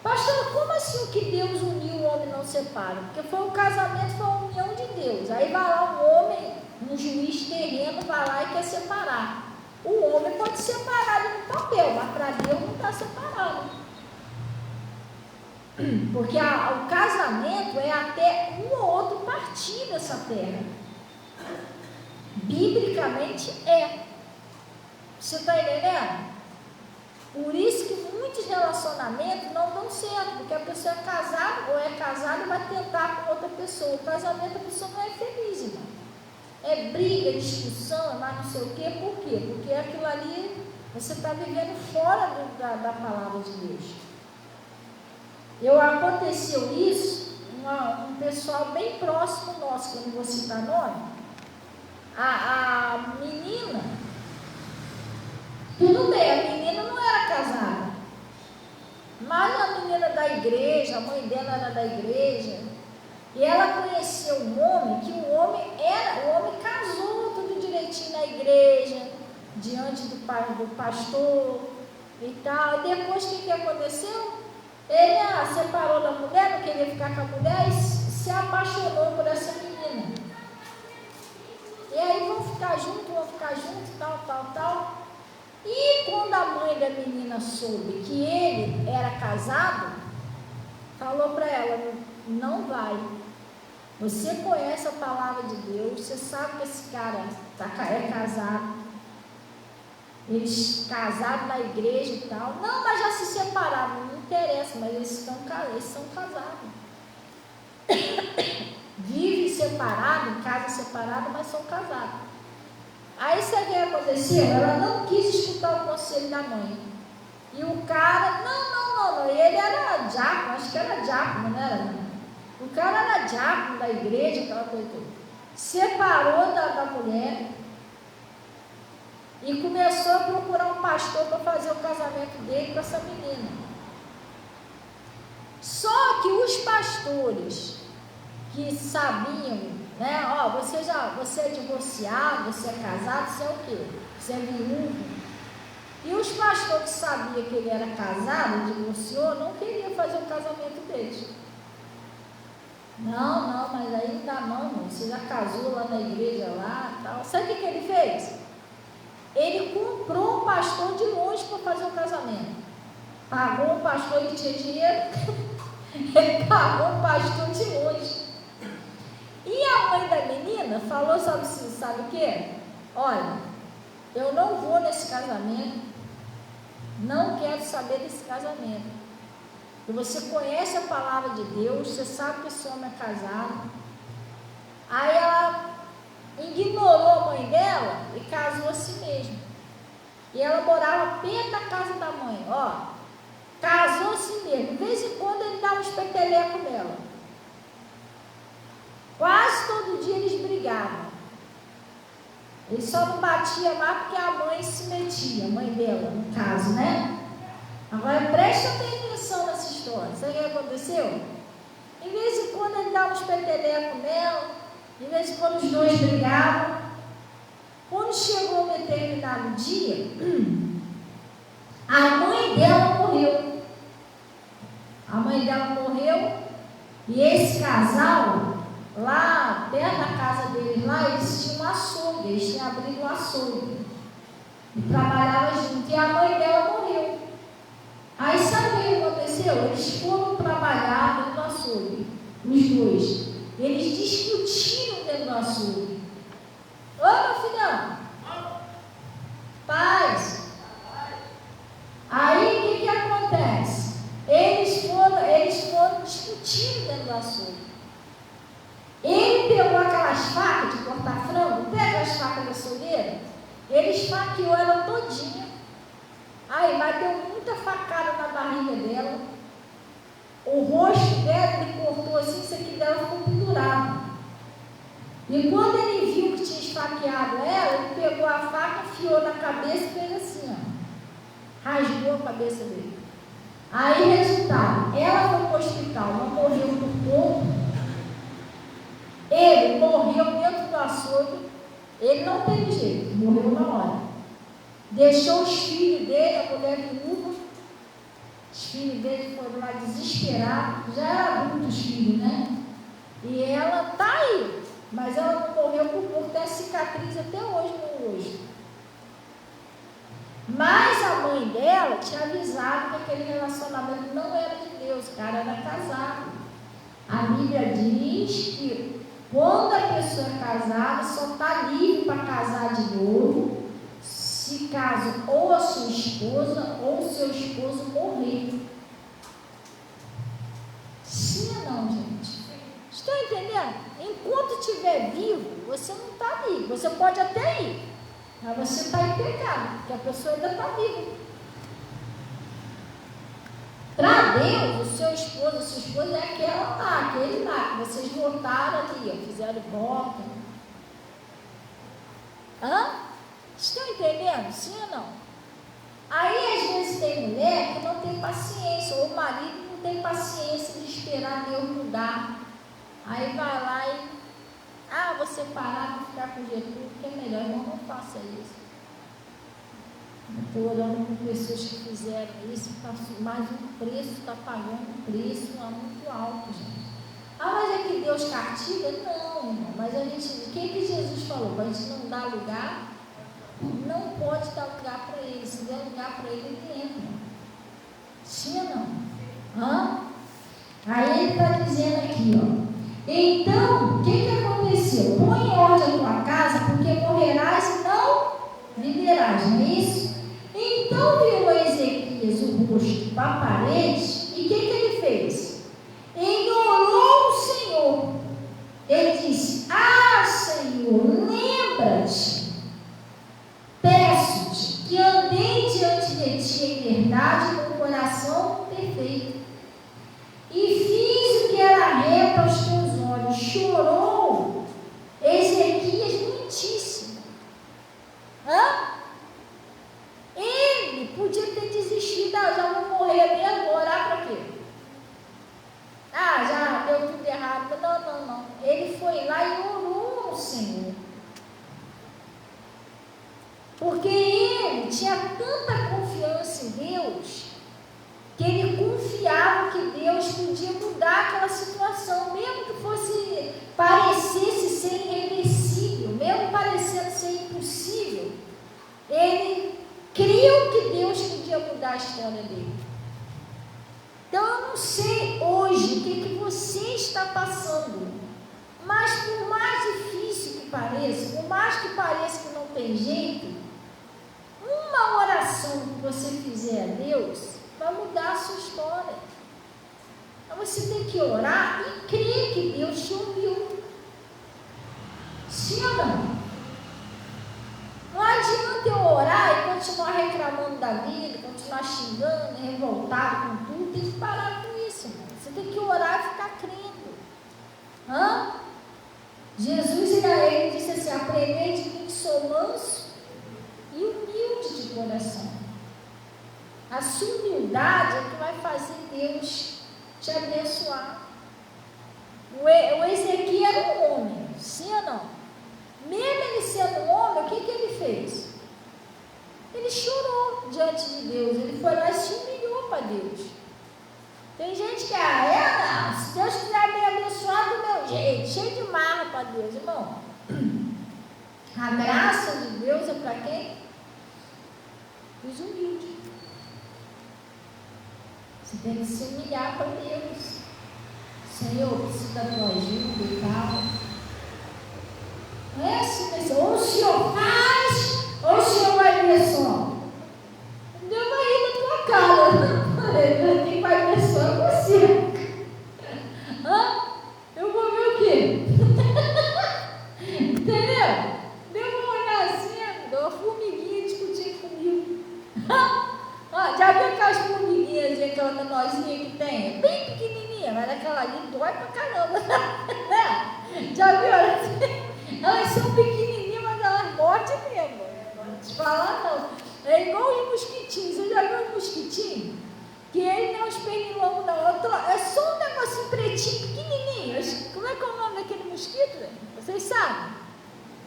Pastor, como assim o que Deus uniu, o homem não separa? Porque foi o casamento, foi a união de Deus. Aí vai lá um homem, um juiz terreno, vai lá e quer separar. O homem pode separar no papel, mas para Deus não está separado. Porque o casamento é até um ou outro partir dessa terra. Biblicamente é. Você está entendendo? Por isso que muitos relacionamentos não dão certo, porque a pessoa é casada ou é casada e vai tentar com outra pessoa. O casamento, a pessoa não é feliz, irmão. É briga, discussão, mas não sei o quê. Por quê? Porque aquilo ali você está vivendo fora da palavra de Deus. Aconteceu isso, um pessoal bem próximo nosso, que eu não vou citar nome, a menina, tudo bem, a menina não era casada, mas a menina da igreja, a mãe dela era da igreja, e ela conheceu um homem, que o homem casou tudo direitinho na igreja, diante do pastor e tal. E depois o que aconteceu? Ele separou da mulher, não queria ficar com a mulher e se apaixonou por essa menina. E aí vão ficar juntos, tal. E quando a mãe da menina soube que ele era casado, falou para ela: não vai. Você conhece a palavra de Deus, você sabe que esse cara é casado. Eles casaram na igreja e tal. Não, mas já se separaram. Não interessa, mas eles são casados. Vivem separados, em casa separada, mas são casados. Aí sabe o que aconteceu? Ela não quis escutar o conselho da mãe. E o cara, não. Ele era diácono, acho que era diácono, não era? O cara era diácono da igreja, aquela coisa toda. Separou da mulher. E começou a procurar um pastor para fazer o casamento dele com essa menina. Só que os pastores que sabiam, né? Você é divorciado, você é casado, você é o quê? Você é viúvo. E os pastores que sabiam que ele era casado, divorciou, não queriam fazer o casamento deles. Não, mas aí não dá não, você já casou lá na igreja lá e tal. Sabe o que ele fez? Ele comprou um pastor de longe para fazer o casamento. Pagou um pastor, ele tinha dinheiro. Ele pagou um pastor de longe. E a mãe da menina falou, sabe o quê? Olha, eu não vou nesse casamento, não quero saber desse casamento. E você conhece a palavra de Deus, você sabe que esse homem é casado. Aí ela ignorou a mãe dela e casou a si mesma. E ela morava perto da casa da mãe, casou a si mesma. De vez em quando ele dava uns petelecos nela. Quase todo dia eles brigavam. Ele só não batia mais porque a mãe se metia, a mãe dela, no caso, né? Agora preste atenção nessa história. Sabe o que aconteceu? De vez em quando ele dava uns petelecos nela, de vez em quando os dois brigavam. Quando chegou um determinado dia, a mãe dela morreu. A mãe dela morreu e esse casal, lá perto da casa deles, lá, eles tinham um açougue, eles tinham abrido um açougue e trabalhavam junto. E a mãe dela morreu. Aí sabe o que aconteceu? Eles foram trabalhar dentro do açougue, os dois. Eles discutiram dentro do açougue. Ô, meu filhão, paz. Aí o que acontece? Eles foram discutindo dentro do açougue. Ele pegou aquelas facas de cortar frango, pega as facas da açougueira, ele esfaqueou ela todinha. Aí bateu muita facada na barriga dela. O rosto dela, ele cortou assim, isso aqui dela ficou pendurado. E quando ele viu que tinha esfaqueado ela, ele pegou a faca, enfiou na cabeça e fez assim, rasgou a cabeça dele. Aí, resultado, ela foi para o hospital, não morreu por pouco. Ele morreu dentro do açougue. Ele não teve jeito, morreu na hora. Deixou os filhos dele, a mulher viúva. Os filhos dele foram lá desesperados. Já era adulto os filhos, né? E ela está aí. Mas ela não morreu por pouco, tem cicatriz até hoje no rosto. Mas a mãe dela tinha avisado que aquele relacionamento não era de Deus, o cara era casado. A Bíblia diz que quando a pessoa é casada, só está livre para casar de novo, se caso ou a sua esposa ou o seu esposo morrer. Sim ou não, gente? Estão entendendo? Enquanto estiver vivo, você não está vivo. Você pode até ir, mas você está em pecado, porque a pessoa ainda está viva. Para Deus, o seu esposo, a sua esposa é aquela lá, aquele lá, que vocês votaram ali, fizeram voto. Estão entendendo? Sim ou não? Aí, às vezes, tem mulher que não tem paciência, ou o marido não tem paciência de esperar Deus mudar. Aí vai lá e, vou separar, vou ficar com Getúlio, que é melhor, irmão, não faça isso. Estou orando com pessoas que fizeram isso, mas o preço está pagando um preço muito alto, gente. Mas é que Deus castiga? Não, irmão, mas a gente, o que Jesus falou? Para a gente não dar lugar, não pode dar lugar para ele. Se der lugar para ele, ele entra. Sim ou não? Aí ele está dizendo aqui, então, o que aconteceu? Põe em ordem a tua casa, porque morrerás e não viverás, não é isso? Então virou Ezequias o rosto para a parede, e o que ele fez? Ignorou o Senhor. Ele disse: Senhor, lembra-te, peço-te, que andei diante de ti em verdade, com o coração perfeito, e fiz o que era reto aos teus olhos. Chorou Ezequias muitíssimo. Ele podia ter desistido. Já vou morrer mesmo, orar para quê? Já deu tudo errado. Não. Ele foi lá e orou ao Senhor. Porque ele tinha tanta confiança em Deus, que ele confiava que Deus podia mudar aquela situação, mesmo que parecesse ser irreversível, mesmo parecendo ser impossível. Ele creu que Deus podia mudar a história dele. Então eu não sei hoje o que você está passando, mas por mais difícil que pareça, por mais que pareça que não tem jeito, você fizer a Deus, vai mudar a sua história. Então você tem que orar e crer que Deus te ouviu. Sim ou não? Não adianta eu orar e continuar reclamando da vida, continuar xingando, revoltado com tudo. Tem que parar com isso, irmão. Você tem que orar e ficar crendo. Jesus ele disse assim: aprendei de mim que sou manso e humilde de coração. A sua humildade é que vai fazer Deus te abençoar. O Ezequiel era um homem, sim ou não? Mesmo ele sendo um homem, o que ele fez? Ele chorou diante de Deus, ele foi lá e se humilhou para Deus. Tem gente que, não, se Deus quiser me abençoar do meu jeito, cheio de marra para Deus, irmão. A graça de Deus é para quem? Os humildes. Você tem que se humilhar para Deus. Senhor, preciso da tua ajuda e tal. Não é assim, mas ou o Senhor faz, ou o Senhor vai ver só. Deus vai rir da tua cara. Quem vai ver só é você. Eu vou ver o quê? Entendeu? Deus vai olhar assim, uma formiguinha discutindo comigo. Já viu aquelas formiguinhas, aquela menorzinha que tem? Bem pequenininha, mas aquela ali dói pra caramba. Já viu assim? Elas são pequenininhas, mas elas mordem mesmo. Não te falar não. É igual os mosquitinhos. Você já viu os mosquitinhos? Que ele não é os pernilongos, não. É só um negocinho pretinho, pequenininho. Como é que é o nome daquele mosquito? Vocês sabem?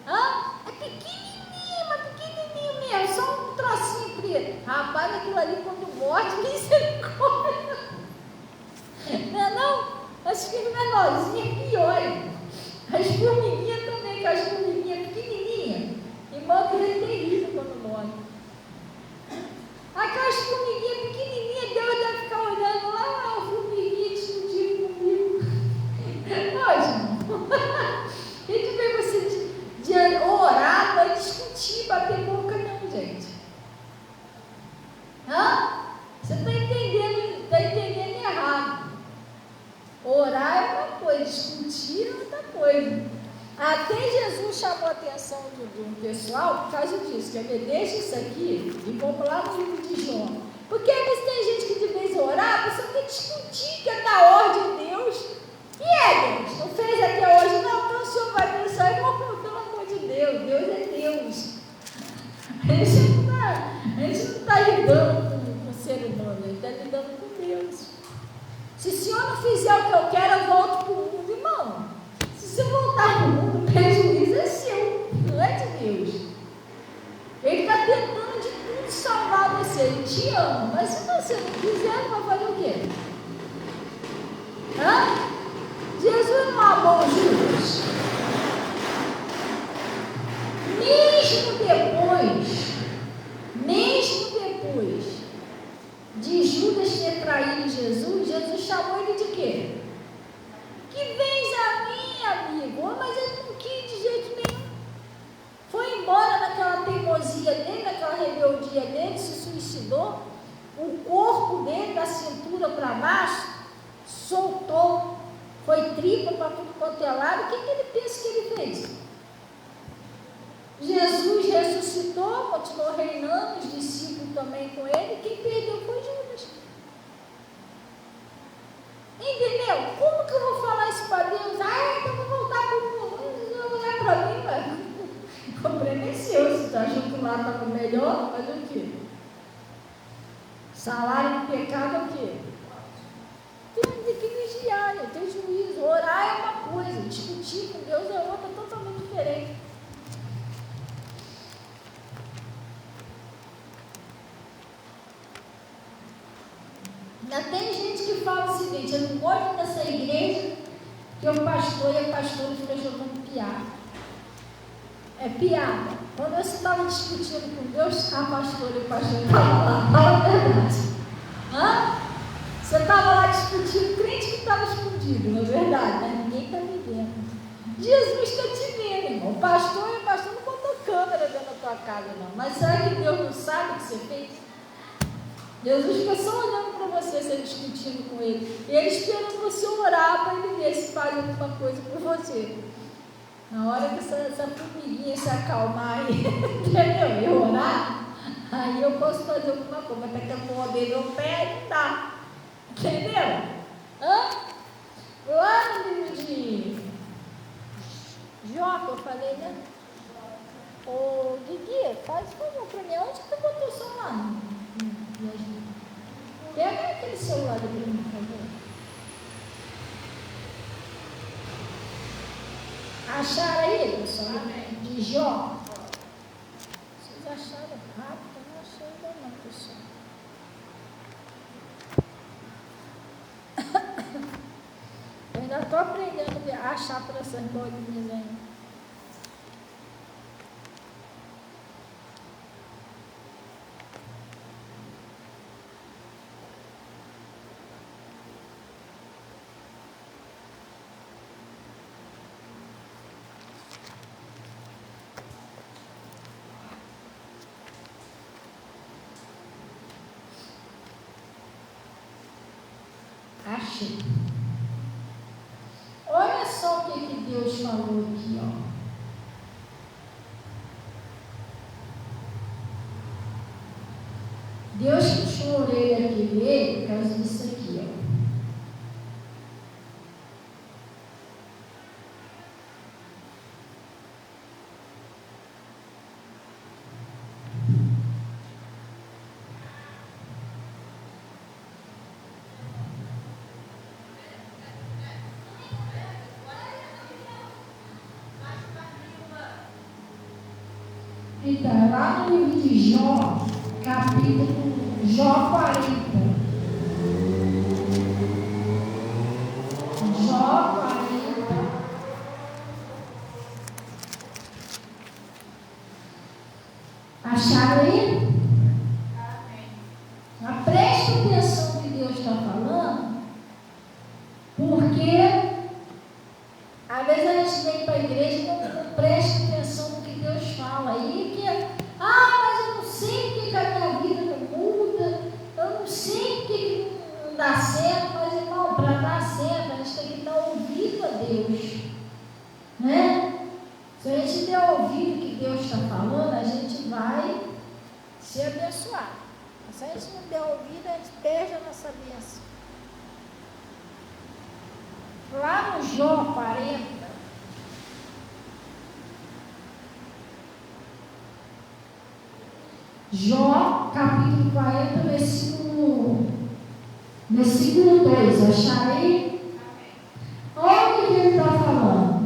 É pequenininho, mas pequenininho mesmo. Só um trocinho preto. Rapaz, aquilo ali quando morde, misericórdia. Não é não? Acho que o menorzinho é pior. As formiguinhas também, que as formiguinhas pequenininhas, irmão, aquilo é terrível quando morre. Aquelas formiguinhas pequenininhas, Deus deve ficar olhando lá, a formiguinha discutindo comigo. Irmão, a gente vê você de orar para discutir, bater boca, não, gente. Você está entendendo errado. Orar é uma coisa, discutir é outra coisa. Até Jesus chamou a atenção do pessoal por causa disso. Quer ver? Deixa isso aqui e vamos lá no livro de João. Porque às vezes tem gente que de vez orar, a pessoa quer discutir, quer dar ordem de Deus. E Deus? Não fez até hoje? Não, então o Senhor vai pensar, pelo amor de Deus, Deus é Deus. A gente não está lidando com o ser humano, a gente está lidando com Deus. Se o Senhor não fizer o que eu quero, eu volto para o mundo, irmão. Se você voltar para o mundo, o prejuízo é seu, não é de Deus. Ele está tentando de tudo salvar você, ele te ama, mas se você não quiser, ele vai fazer o quê? Jesus não amou Judas. Mesmo depois de Judas ter traído Jesus, Jesus chamou ele de quê? Que vens a mim, amigo. Mas ele não quis de jeito nenhum. Foi embora naquela teimosia dele, naquela rebeldia dele, se suicidou. O corpo dele, da cintura para baixo, soltou. Foi tripa para tudo quanto é lado. O que ele pensa que ele fez? Jesus ressuscitou, continuou reinando, os discípulos também com ele. Quem perdeu foi Judas. Entendeu? Como que eu vou falar isso para Deus? Então eu vou voltar para o mundo. Não olhar para mim, mas o problema é seu. Se está achando que lá está melhor, mas o quê? Salário do pecado é o quê? Tem que vigiar, tem juízo. Orar é uma coisa, discutir com Deus é outra, totalmente diferente. Ainda tem gente que fala o seguinte: eu não gosto dessa igreja, que o pastor e a pastora ficam jogando piada. É piada. Quando você estava discutindo com Deus, a pastora e o pastor estavam lá. Fala a verdade. Você estava lá discutindo, crente que estava escondido, não é verdade? Mas ninguém está me vendo. Jesus está te vendo, irmão. O pastor e o pastor não botou câmera dentro da tua casa, não. Mas será que Deus não sabe o que você fez? Jesus fica só olhando para você, você discutindo com ele. E ele esperando você orar para ele ver se faz alguma coisa por você. Na hora que essa formiguinha se acalmar aí, entendeu? Eu orar, aí eu posso fazer alguma coisa, mas daqui a pouco meu pé não dá. Entendeu? Lá no livro de Jó, que eu falei, né? Ô, Didi, faz favor para mim. Onde que tu botou o celular? Pega aquele celular para mim, por favor. Acharam aí, pessoal? De Jó? Vocês acharam rápido? Eu não achei ainda não, pessoal. Eu ainda estou aprendendo a achar por essas bolinhas ainda. Achei. Olha só o que Deus falou aqui, ó. Deus puxou a orelha aqui dele por causa disso aqui, ó. Então, lá no livro de Jó, capítulo Jó 40. Jó 40. Acharam aí? Mas presta atenção no que Deus está falando, porque às vezes a gente vem para a igreja e não presta atenção no que Deus fala. Aí que, mas eu não sei porque que a minha vida não muda, eu não sei porque não dá certo, mas irmão, para dar certo, a gente tem que estar ouvindo a Deus, né? Se a gente der ouvido o que Deus está falando, a gente vai ser abençoado. Se a gente não der ouvido, a gente perde a nossa bênção. Lá no Jó 40, Jó, capítulo 40, versículo 2. Acharei? Olha o que ele está falando.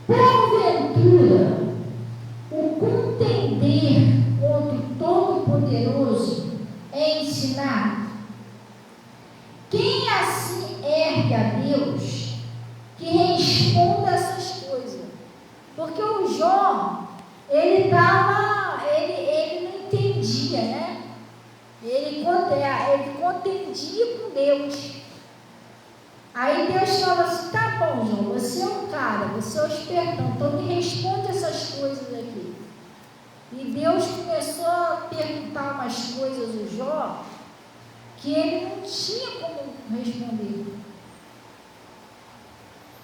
Porventura, o contender contra o Todo-Poderoso é ensinar. Quem assim ergue a Deus, que responda essas coisas. Porque o Jó, ele não entendia, né? Ele contendia com Deus. Aí Deus fala assim, tá bom, Jó, você é um cara, você é um espertão, então me responde essas coisas aqui. E Deus começou a perguntar umas coisas ao Jó, que ele não tinha como responder.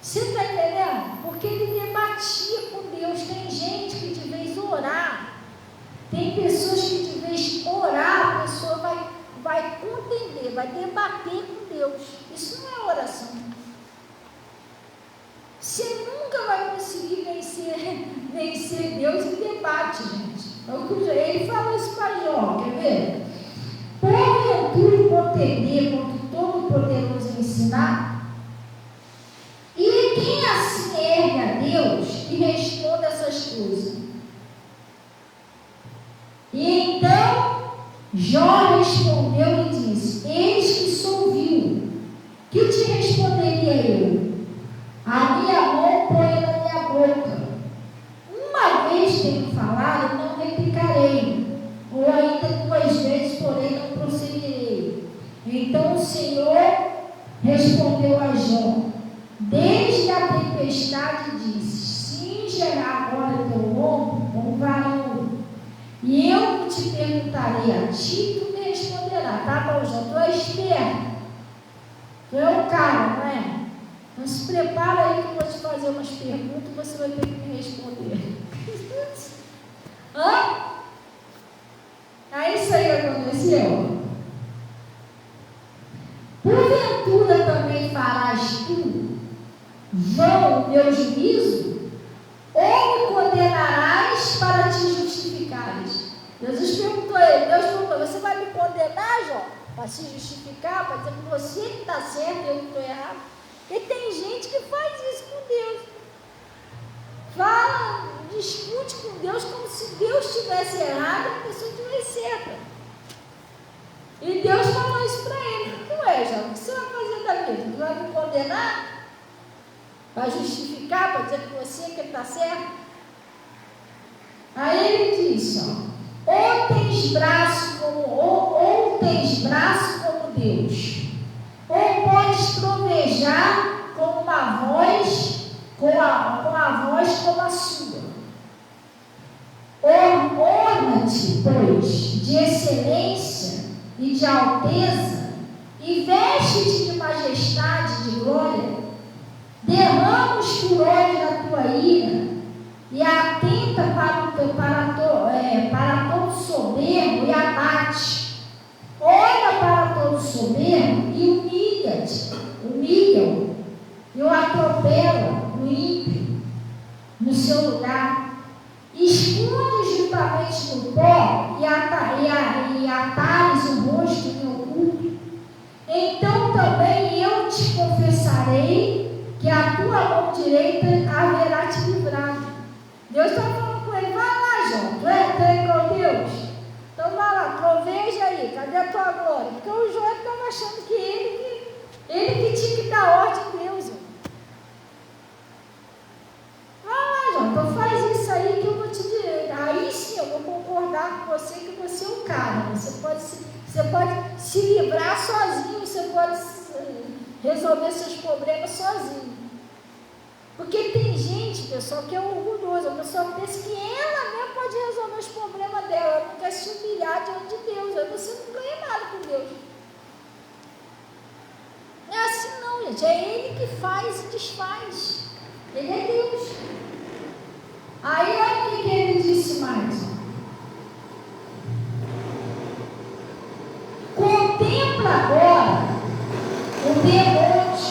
Você está entendendo? Porque ele debatia com Deus. Tem gente que de vez orar, tem pessoas que de vez orar, a pessoa vai contender, vai debater com Deus. Isso não é oração. Você nunca vai conseguir vencer Deus em debate, gente. Ele falou isso para Jó, quer ver? Porventura contender contra o Todo-Poderoso ensinar? E quem assim ergue a Deus e responda essas coisas? E então Jó respondeu e disse: eis que sou vil, que te responderia eu? A minha mão põe na minha boca. Uma vez tenho falado, não replicarei, ou ainda 2 vezes, porém não prosseguirei. Então o Senhor respondeu a Jó: desde a tempestade disse: cinge agora teu ombro com varão, e eu te perguntarei a ti, tu me condenar. Tá bom, João, tu é esperto. Tu é o cara, não é? Então se prepara aí que eu vou te fazer umas perguntas e você vai ter que me responder. Hã? É isso aí que aconteceu. Porventura também farás tu vão o meu juízo? Ou me condenarás para te justificares? Jesus perguntou a ele, Deus perguntou, você vai me condenar, Jó? Para se justificar, para dizer que você que está certo e eu que estou errado? E tem gente que faz isso com Deus. Fala, discute com Deus como se Deus estivesse errado e a pessoa estivesse certa. E Deus falou isso para ele. Ué, Jó, o que você vai fazer da vida? Tu vai me condenar? Para justificar, para dizer que você que está certo? Aí ele disse, ó, ou tens braço como Deus, ou podes trovejar com uma voz, com a voz como a sua. Orna-te, pois, de excelência e de alteza, e veste-te de majestade e de glória. Derrama os furores da tua ira e atenta para todo soberbo e abate. Olha para todo soberbo e humilha-o e o atropela no ímpio, no seu lugar. Esconde juntamente no pó e atares o rosto em oculto. Então também eu te confessarei que a tua mão direita haverá te livrado. Deus está falando com ele, vai lá, João, tu é igual Deus? Então vai lá, troveja aí, cadê a tua glória? Porque o João estava achando que ele que tinha que dar ordem a Deus. Vai lá, João, então faz isso aí que eu vou te dizer. Aí sim eu vou concordar com você que você é o cara. Você pode se livrar sozinho, você pode resolver seus problemas sozinho. Porque tem gente, pessoal, que é orgulhosa. A pessoa pensa que ela mesma pode resolver os problemas dela. Ela não quer se humilhar diante de Deus. Aí você não ganha nada com Deus. Não é assim não, gente. É Ele que faz e desfaz. Ele é Deus. Aí olha o que ele disse mais. Contempla agora o demonte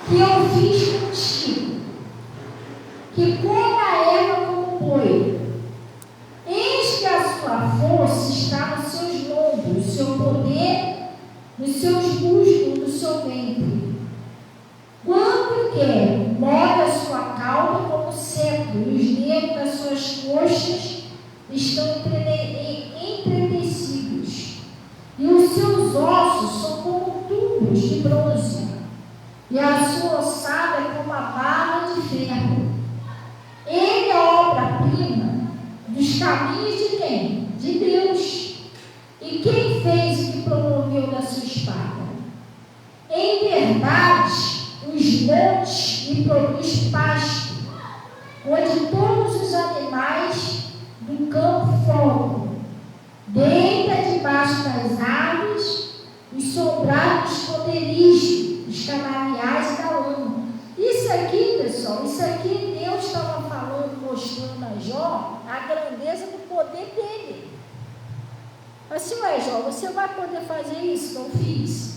que eu fiz contigo, que come a erva como boi. Eis que a sua força está nos seus lombos, o seu poder nos seus músculos, no seu ventre. Quando quer, move a sua cauda como cetro, e os nervos das suas coxas estão entretecidos, e os seus ossos são como tubos de bronze, e a sua ossada é como a barra de ferro. Ele é a obra-prima dos caminhos de quem? De Deus. E quem fez o que promoveu da sua espada? Em verdade, os montes lhe produz pasto, onde todos os animais do campo folgam. Deita debaixo das árvores os sobrados esconderijos, os canaviais da lama. Isso aqui, pessoal, Deus estava falando, mostrando a Jó a grandeza do poder dele. Assim, ué, Jó, você vai poder fazer isso que eu fiz?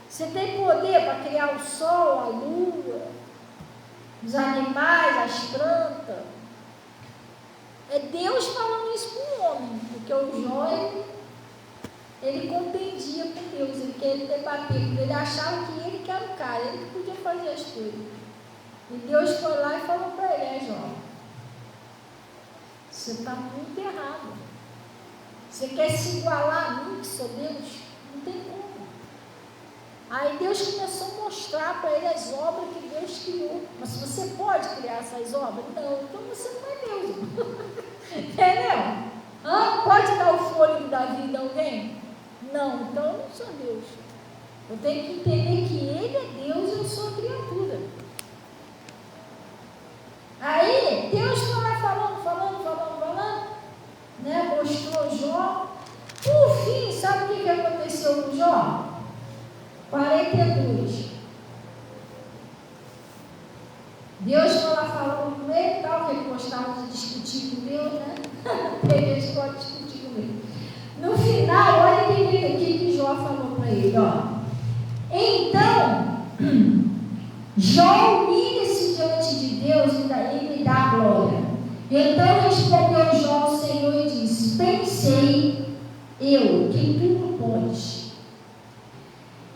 Você tem poder para criar o sol, a lua, os animais, as plantas? É Deus falando isso para o homem, porque o Jó, ele contendia com Deus, ele queria debater, ele achava que ele que era o cara, ele que podia fazer as coisas. E Deus foi lá e falou para ele, Jó, você está muito errado. Você quer se igualar a mim, que sou Deus? Não tem como. Aí Deus começou a mostrar para ele as obras que Deus criou. Mas você pode criar essas obras? Não, então você não é Deus. Entendeu? Pode dar o fôlego da vida a alguém? Não, então eu não sou Deus. Eu tenho que entender que Ele é Deus e eu sou a criatura. Aí Deus foi lá falando, né? Mostrou Jó. 42. Deus foi lá falando com ele e tal, que ele gostava de discutir com Deus, né? Tem gente que gosta de discutir com ele. No final, olha o que Jó falou para ele, ó. Então, Jó humilha-se diante de Deus e lhe dá glória. Então respondeu Jó ao Senhor e disse: Pensei eu que tudo podes,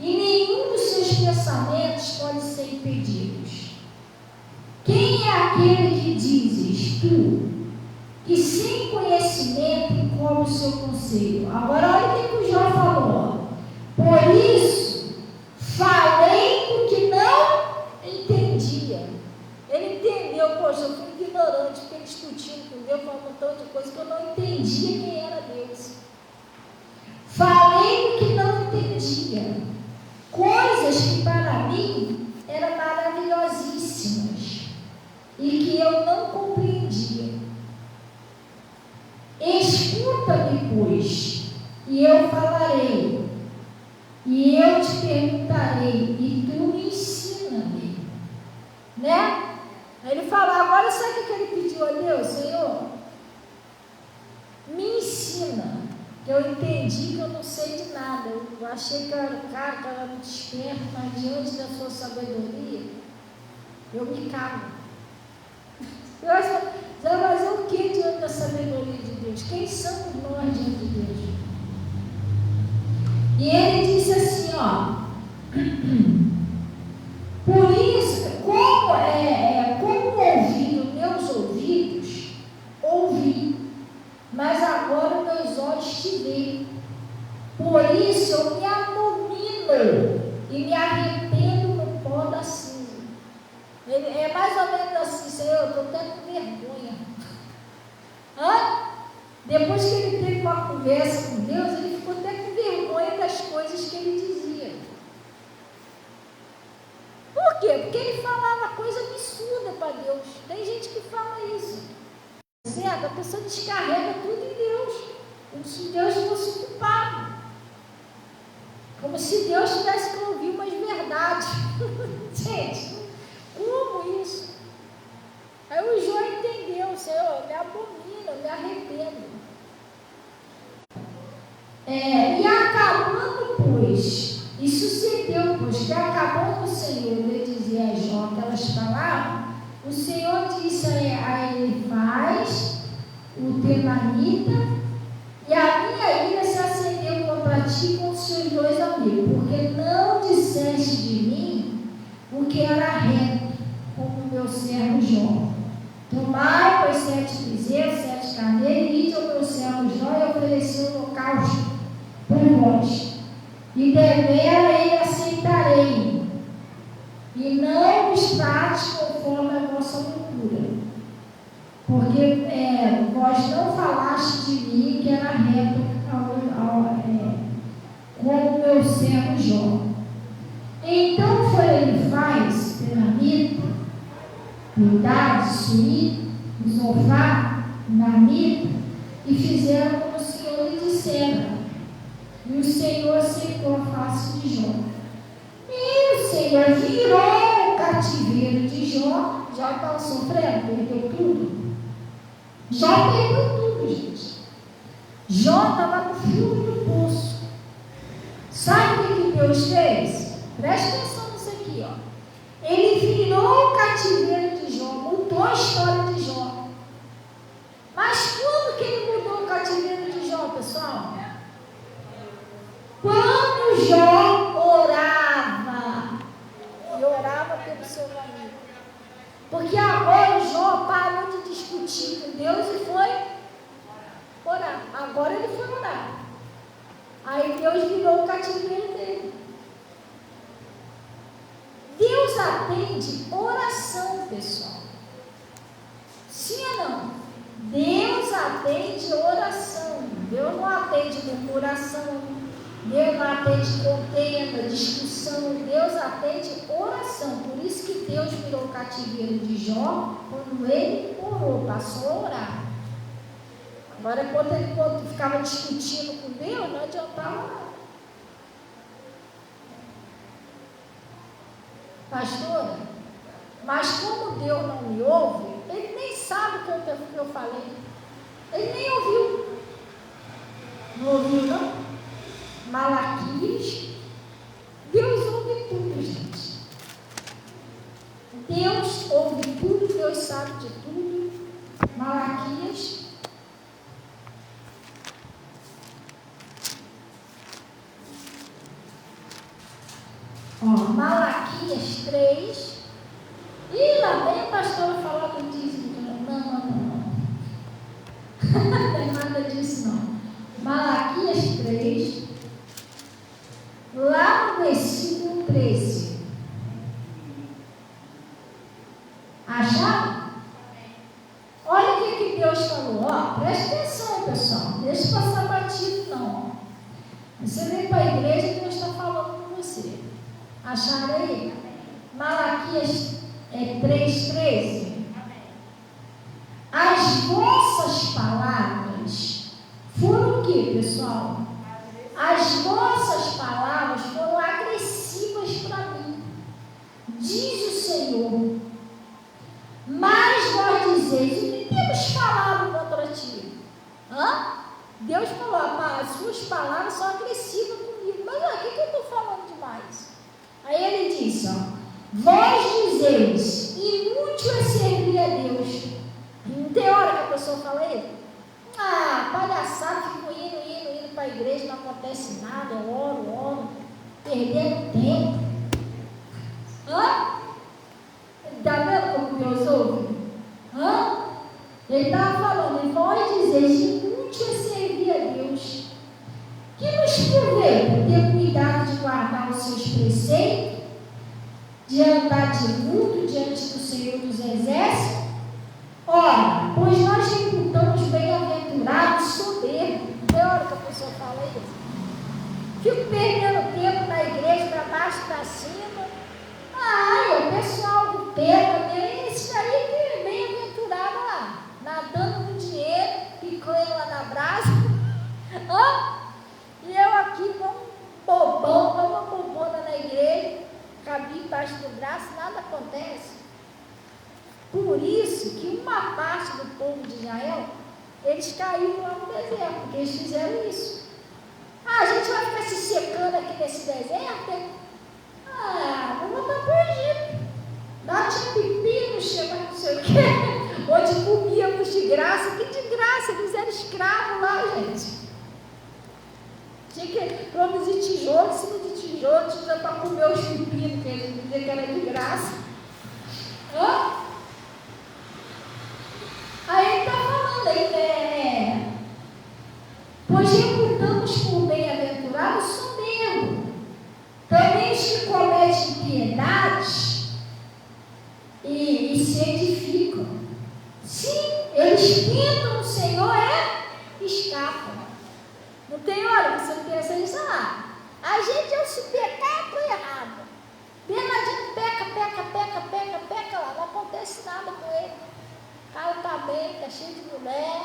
e nenhum dos seus pensamentos pode ser impedidos. Quem é aquele que dizes tu, que sem conhecimento encobre o seu conselho? Agora olha o que o Jó falou. Por isso, falei o que não entendia. Ele entendeu, poxa, eu fui ignorante, fiquei discutindo com Deus, falando um tanto de coisa que eu não entendia quem era Deus. Falei o que não entendia. Coisas que para mim eram maravilhosíssimas e que eu não compreendia. Escuta-me, pois, e eu falarei, e eu te perguntarei, e tu me ensina-me. Né? Aí ele fala, agora sabe o que ele pediu a Deus? Senhor, me ensina, que eu entendi que eu não sei de nada. Eu achei que eu era um cara que era muito esperto, mas diante da sua sabedoria, eu me cago. Eu acho, você vai fazer o que diante da sabedoria de Deus? Quem somos nós diante de Deus? E ele disse assim, ó, por isso, como ouvi nos meus ouvidos, ouvi, mas agora meus olhos te veem. Por isso eu me abomino e me arrependo no pó da cinza. É mais ou menos assim, Senhor, eu estou até com vergonha. Depois que ele teve uma conversa com Deus, ele ficou até com vergonha das coisas que ele dizia. Por quê? Porque ele falava coisa absurda para Deus. Tem gente que fala isso. Certo? A pessoa descarrega tudo em Deus. Como se Deus fosse culpado. Como se Deus tivesse que ouvir umas verdades. Gente, como isso? Aí o Jó entendeu, Senhor, me abomina, me arrependo. E acabando, pois, e sucedeu, pois, que acabando o Senhor, ele dizia a Jó aquelas palavras, o Senhor disse a Elifaz, o temanita, e a minha ira se acendeu contra ti com os seus dois amigos, porque não disseste de mim o que era reto, como o meu servo Jó. Tomai, pois, 7 bezerros, 7 carneiros, e ide ao meu servo Jó e ofereceu um holocausto por vós. E devera ele aceitarei, e não vos trate conforme a vossa loucura, porque vós não falaste de mim que era reto como meu servo Jó. Então foi Elifaz, Temanita, Bildade, Suí, Zofá, Namita, e fizeram como o Senhor lhe dissera. E o Senhor secou a face de Jó. E o Senhor virou o cativeiro de Jó. Já estava sofrendo, perdeu tudo. Jó perdeu tudo, gente. Jó estava no fundo do poço. Sabe o que Deus fez? Preste atenção nisso aqui, ó. Ele virou o cativeiro de Jó, mudou a história de Jó. Mas quando que ele mudou o cativeiro de Jó, pessoal? Quando Jó orava, e orava pelo seu amigo. Porque agora o Jó parou de discutir com Deus e foi orar. Agora ele foi orar. Aí Deus virou o cativeiro dele. Deus atende oração, pessoal. Sim ou não? Deus atende oração. Deus não atende murmuração. Deus não atende contenda, discussão. Deus atende oração. Por isso que Deus virou o cativeiro de Jó quando ele orou, passou a orar. Agora, quando ele ficava discutindo com Deus, não adiantava nada. Pastora, mas como Deus não me ouve, Ele nem sabe o que eu falei. Ele nem ouviu. Não ouviu, não? Malaquias. Deus ouve tudo, gente. Deus ouve tudo, Deus sabe de tudo. Malaquias. Malaquias 3. E lá vem a pastora falar do dízimo. Não. Não tem nada disso, não. Malaquias 3, lá no versículo 13. Acharam? Olha o que Deus falou. Preste atenção, pessoal. Deixa passar batido, não. Você vem para a igreja e Deus está falando com você. Acharam aí? Malaquias 3,13. As vossas palavras foram o que, pessoal? As vossas palavras foram agressivas para mim, diz o Senhor. Mas vós dizeis: o que temos falado contra ti? Deus falou: as suas palavras são agressivas comigo. Mas o que eu estou falando demais? Aí ele disse: vós dizeis: inútil é servir a Deus. Não tem hora que a pessoa fala isso? Palhaçada, fico indo para a igreja, não acontece nada, eu oro, perdendo tempo. Está vendo como Deus ouve? Ele estava falando: vós dizeis: inútil é servir a Deus. Que nos provei ter cuidado de guardar os seus preceitos, de andar de luto diante do Senhor dos Exércitos? Ora, pois nós reputamos bem-aventurados soberbos. Tem hora que a pessoa fala isso? Fico perdendo tempo na igreja, para baixo, para cima. O pessoal do pega, esse aí que é bem-aventurado lá, nadando no dinheiro, picanha lá na brasa. E eu aqui, como uma bobona na igreja, cabia embaixo do braço, nada acontece. Por isso que uma parte do povo de Israel, eles caíram lá no deserto, porque eles fizeram isso. A gente vai ficar se secando aqui nesse deserto? Vamos voltar para o Egito. Lá tinha pepino, tinha não sei o quê, onde comíamos de graça. Que de graça? Eles eram escravos lá, gente. Tinha que produzir tijolo, em cima de tijolo, tinha para comer os pepinos, que eles diziam que era de graça. Aí ele está falando aí, pois reputamos por bem-aventurados soberbo, também os que cometem impiedades e se edificam. Sim, eles tentam o Senhor, escapam. Não tem hora que você pensa nisso lá. A gente, ao se pecar, estou errado. Bernardinho peca lá, não acontece nada com ele. O carro está bem, está cheio de mulher,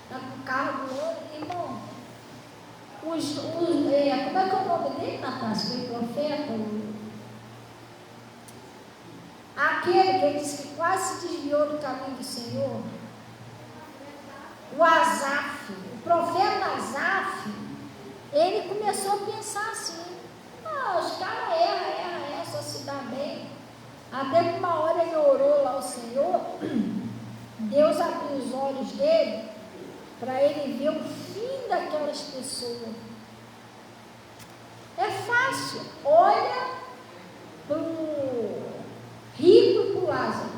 está com o carro do outro, irmão. Como é que é o nome dele, Natácia? O profeta? Aquele que ele disse que quase se desviou do caminho do Senhor. O Asaf, o profeta Asaf, ele começou a pensar assim: os caras erram, só se dá bem. Até que uma hora ele orou lá ao Senhor, Deus abriu os olhos dele para ele ver o fim daquelas pessoas. É fácil, olha para o rico e para o Lázaro.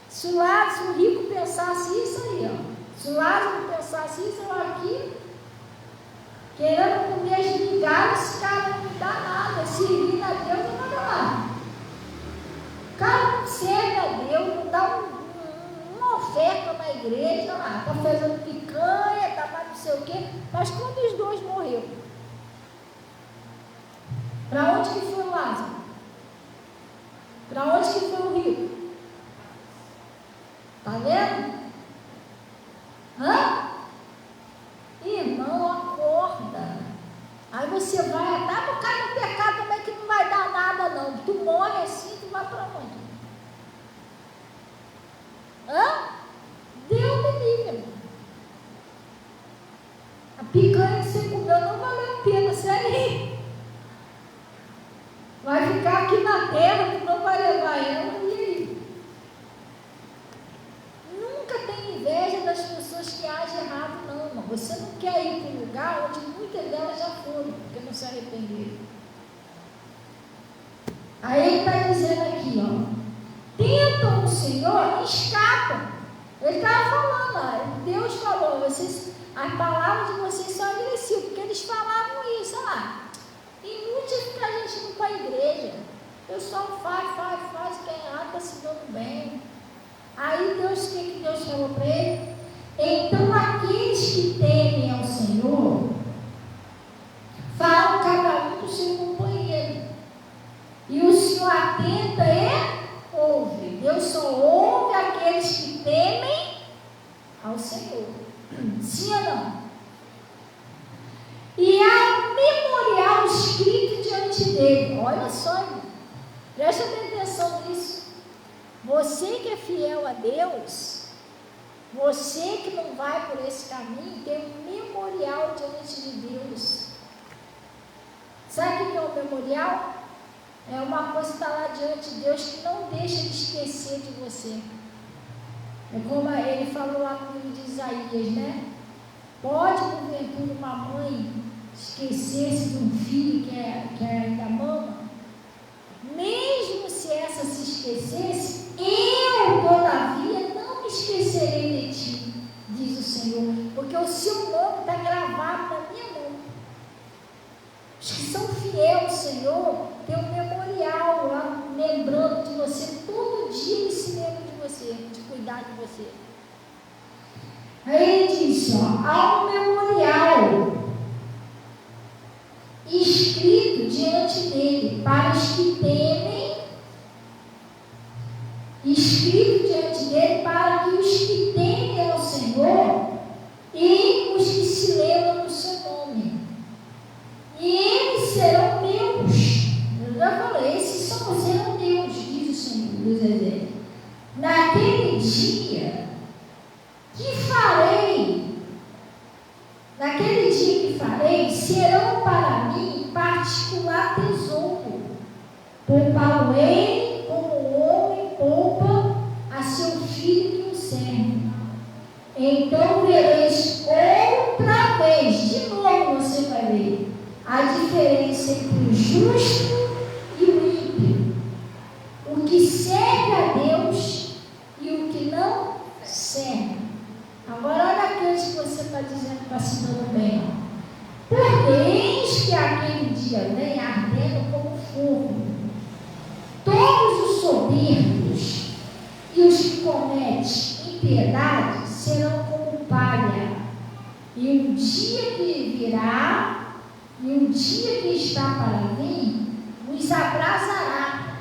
Se o rico pensasse isso aí, se o Lázaro pensasse isso, eu aqui, querendo comer as migalhas, esse cara não me dá nada, servindo a Deus, não manda lá. O cara não serve a Deus, não dá uma oferta na igreja, lá, está fazendo picanha, está mais não sei o quê, mas quando os dois morreram, para onde que foi o Lázaro? Para onde que foi o rico? Está vendo? Irmão, acorda. Aí você vai, no cara no pecado também que não vai dar nada não. picanha que você comeu não valeu a pena, sério. Vai ficar aqui na terra, tu não vai levar ela, e aí? Nunca tem inveja das pessoas que agem errado, não, irmão. Você não quer ir para um lugar onde muitas delas já foram, porque não se arrependeram. Aí ele está dizendo aqui, ó. Tentam o Senhor e escapam. Ele estava falando, ó, Deus falou, as palavras de vocês são agressivas, porque eles falavam isso, ó. Inútil ficar a gente não para a igreja. O pessoal faz, que é errado, está se dando bem. Aí Deus, o que Deus falou para ele? Então aqueles que temem ao Senhor, falam cada um do seu companheiro. E o Senhor atenta e ouve. Deus só ouve aqueles que temem ao Senhor. Sim ou não? E há um memorial escrito diante dele. Olha só, irmão. Presta atenção nisso. Você que é fiel a Deus, você que não vai por esse caminho, tem um memorial diante de Deus. Sabe o que é um memorial? É uma coisa que está lá diante de Deus que não deixa de esquecer de você. É como ele falou lá no livro de Isaías, né? Pode, porventura, uma mãe esquecer-se de um filho que ainda mama? Mesmo se essa se esquecesse, eu, todavia, não me esquecerei de ti, diz o Senhor, porque o seu nome está gravado na minha mão. Os que são fiéis ao Senhor, tem um memorial lá, lembrando de você, todo dia ele se lembra de você, de cuidar de você. Aí ele diz, ó, há um memorial escrito diante dele, para os que temem, escrito diante dele, para que os que temem ao Senhor e os que se lembram do seu nome. E eles serão meus. Eu já falei, esses serão meus, diz o Senhor dos Exércitos. Naquele dia que farei, serão para mim particular tesouro. Poupá-lo-ei como o homem poupa a seu filho que o serve. Então vereis outra vez, de novo você vai ver, a diferença entre o justo e o ímpio, o que serve a Deus e o que não serve. Agora olha aqueles que você está dizendo que está se dando bem. Porque eis que aquele dia vem ardendo como fogo. Todos os soberbos e os que cometem impiedade serão como palha. E um dia que virá, e um dia que está para vir, os abrasará,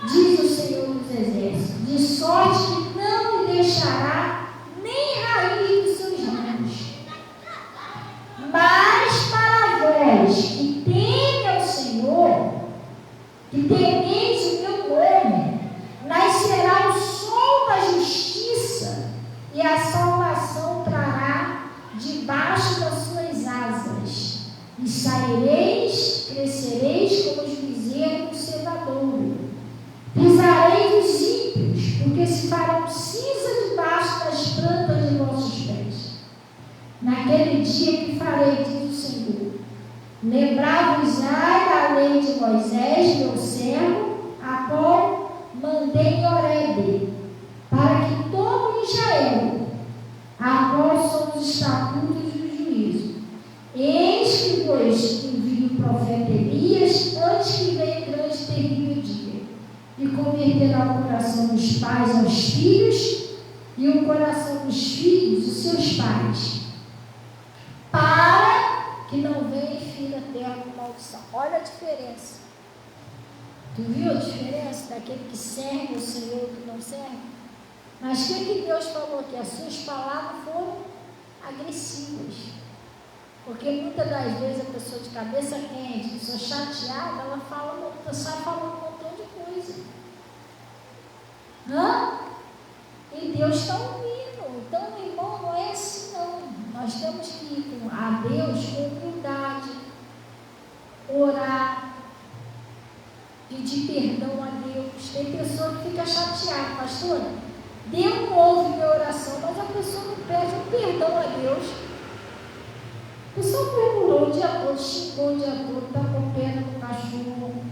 diz o Senhor dos Exércitos, de sorte que não lhe deixará nem raiz dos seus ramos. Mas para vós que temem ao Senhor, que temeis o meu nome, nascerá o sol da justiça, e a salvação trará debaixo das suas asas. E saireis, crescereis como os bezerros do cevadouro. Pisareis os ímpios, porque se farão cinza debaixo das plantas de vossos pés. Naquele dia que farei, diz o Senhor, lembrai-vos-ai da lei de Moisés, meu servo, a qual mandei em Horebe, para que todo Israel, a qual são os estatutos do juízo. Eis que vos envio o profeta Elias, antes que venha grande e terrível dia, e converterá o coração dos pais aos filhos, e o coração dos filhos os seus pais, para que não venha e fira a terra com maldição. Olha a diferença. Tu viu a diferença daquele que serve o Senhor e que não serve? Mas o que Deus falou aqui? As suas palavras foram agressivas. Porque muitas das vezes a pessoa de cabeça quente, a pessoa chateada, ela sai falando um montão de coisa. E Deus está ouvindo. Então, irmão, não é assim não. Nós temos que ir com pedir perdão a Deus. Tem pessoa que fica chateada, pastor, Deus não ouve minha oração, mas a pessoa não pede um perdão a Deus. A pessoa murmurou o dia todo, xingou o dia todo, está com pena do cachorro,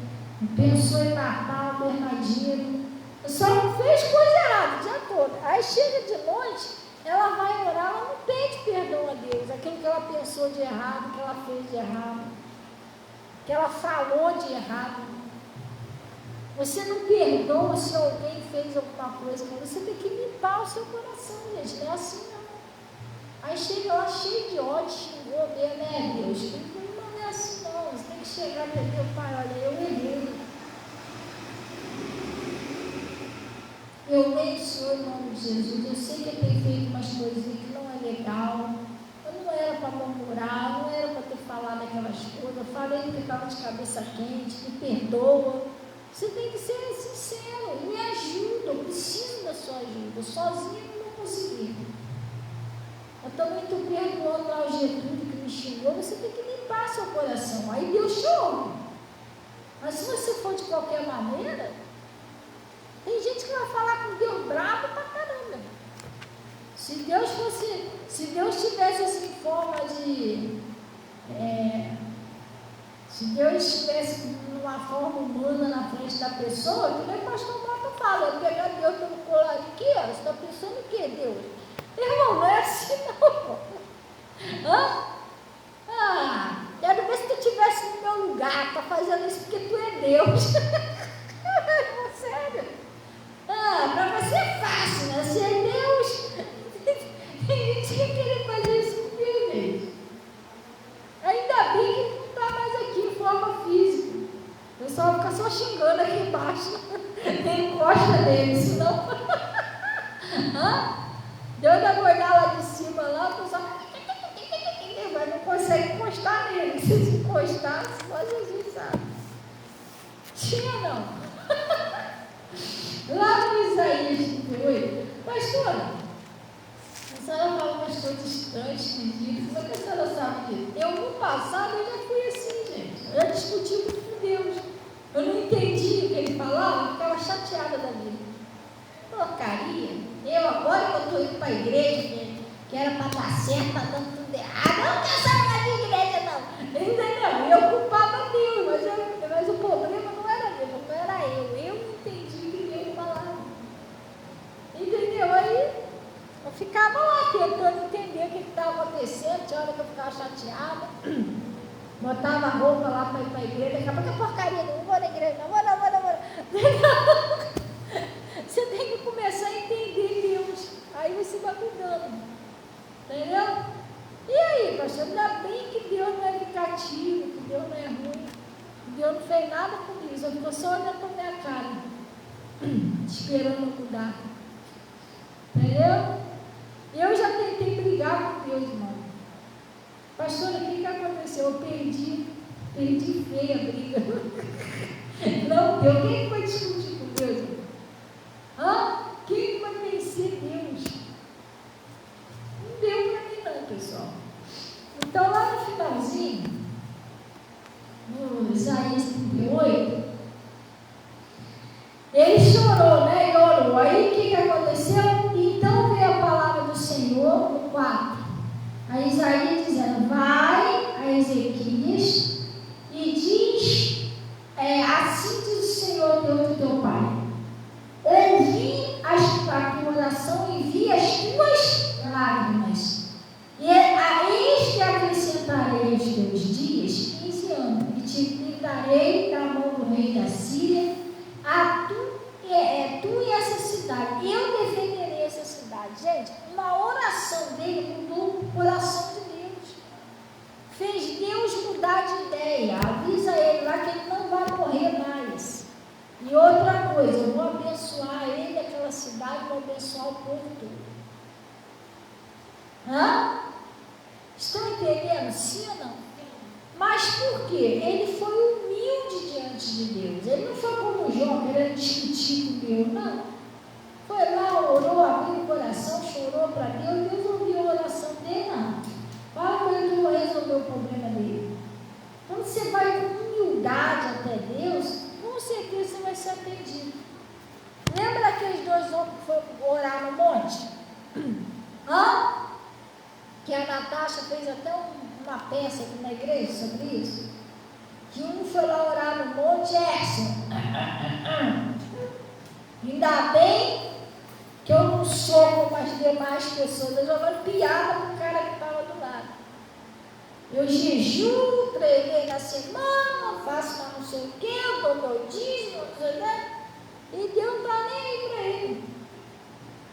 pensou em matar o Bernardino, só não fez coisa errada o dia todo. Aí chega de noite, ela vai orar, ela não pede perdão a Deus, aquilo que ela pensou de errado, que ela fez de errado, que ela falou de errado. Você não perdoa se alguém fez alguma coisa, mas você tem que limpar o seu coração, gente. Não é assim, não. Aí chega lá cheio de ódio, xingou mesmo, né, Deus? Não é assim, não. Você tem que chegar para Deus, pai, olha, eu errei. Eu leio o Senhor em nome de Jesus. Eu sei que eu tenho feito umas coisinhas que não é legal. Eu não era para murmurar, não era para ter falado aquelas coisas. Eu falei porque estava de cabeça quente, me perdoa. Você tem que ser sincero, me ajuda, eu preciso da sua ajuda, sozinho eu não consegui. Eu também estou perdoando lá o Getúlio que me xingou, você tem que limpar seu coração, aí Deus te ouve. Mas se você for de qualquer maneira, tem gente que vai falar com Deus bravo pra caramba. Se Deus tivesse assim forma de... se Deus estivesse numa forma humana na frente da pessoa, que nem o pastor Mota fala, eu pegar Deus pelo colar aqui, ó, você está pensando o que, Deus? Irmão, não é assim não. Quero ver se tu estivesse no meu lugar, tá fazendo isso porque tu é Deus. Sério. Para você é fácil, né? Se é Deus, tem gente que querer fazer isso comigo, gente. Ainda bem que não está mais aqui em forma física. O pessoal fica só xingando aqui embaixo. Nem encosta nele, senão. Deus vai olhar lá de cima, lá, o pessoal. Mas não consegue encostar nele. Se encostar, só Jesus sabe. Tinha não. Lá no Isaías 38, pastora, a senhora fala umas coisas estranhas, esquisitas, mas a senhora sabe disso. Eu, no passado, eu já fui assim, gente. Eu já discuti muito com Deus. Eu não entendia o que ele falava, eu ficava chateada da vida. Porcaria. Eu agora que eu estou indo para a igreja, que era para dar certo, está dando tudo errado. Eu não quero saber da minha igreja, não. Entendeu? Eu culpava Deus, mas o problema não era Deus, não era eu. Eu não entendi o que ele falava. Entendeu? Aí eu ficava lá tentando entender o que estava acontecendo. Tinha hora que eu ficava chateada. Botava a roupa lá para ir para a igreja. Daqui a pouco é porcaria, não vou na igreja, não vou. Você tem que começar a entender Deus. Aí você vai mudando. Entendeu? E aí, pastor? Ainda bem que Deus não é vingativo, que Deus não é ruim. Deus não fez nada comigo. Eu ficou só olhando para minha cara, esperando mudar. Entendeu? Eu já tentei brigar com Deus, irmão. Pastora, o que aconteceu? Eu perdi feia a briga. Não deu. Quem vai discutir com Deus? Quem vai vencer Deus? Não deu para mim não, pessoal. Então lá no finalzinho, no Isaías 38, ele chorou, né? E orou. Aí o que aconteceu? Então veio a palavra do Senhor no 4. A Isaías dizendo: vai a Ezequias e diz, assim diz o Senhor Deus do teu pai: ouvi a tua oração e vi as tuas lágrimas, e a este acrescentarei os teus dias 15 anos, e te livrarei da mão do rei da Síria, tu e essa cidade, eu defenderei essa cidade. Gente, uma oração dele mudou o coração de Deus, fez Deus mudar de ideia. Avisa ele lá que ele não vai morrer mais. E outra coisa, eu vou abençoar ele, aquela cidade, vou abençoar o povo todo. Estão entendendo? Sim ou não? Mas por quê? Ele foi humilde diante de Deus. Ele não foi como Jó, querendo discutir com Deus, não. Foi lá, orou, abriu o coração, chorou para Deus. Deus ouviu a oração dele, não. Fala com ele que eu vou resolver o problema dele. Quando você vai com humildade até Deus, com certeza ser atendido. Lembra aqueles 2 homens que foram orar no monte? Que a Natasha fez até uma peça aqui na igreja sobre isso. Que um foi lá orar no monte, ainda bem que eu não sou como as demais pessoas, eu jogando piada pro cara que estava do lado. Eu jejuo, treinei na semana, faço não sei o que, eu dou meu dízimo, não sei o que, e Deus não está nem aí para ele.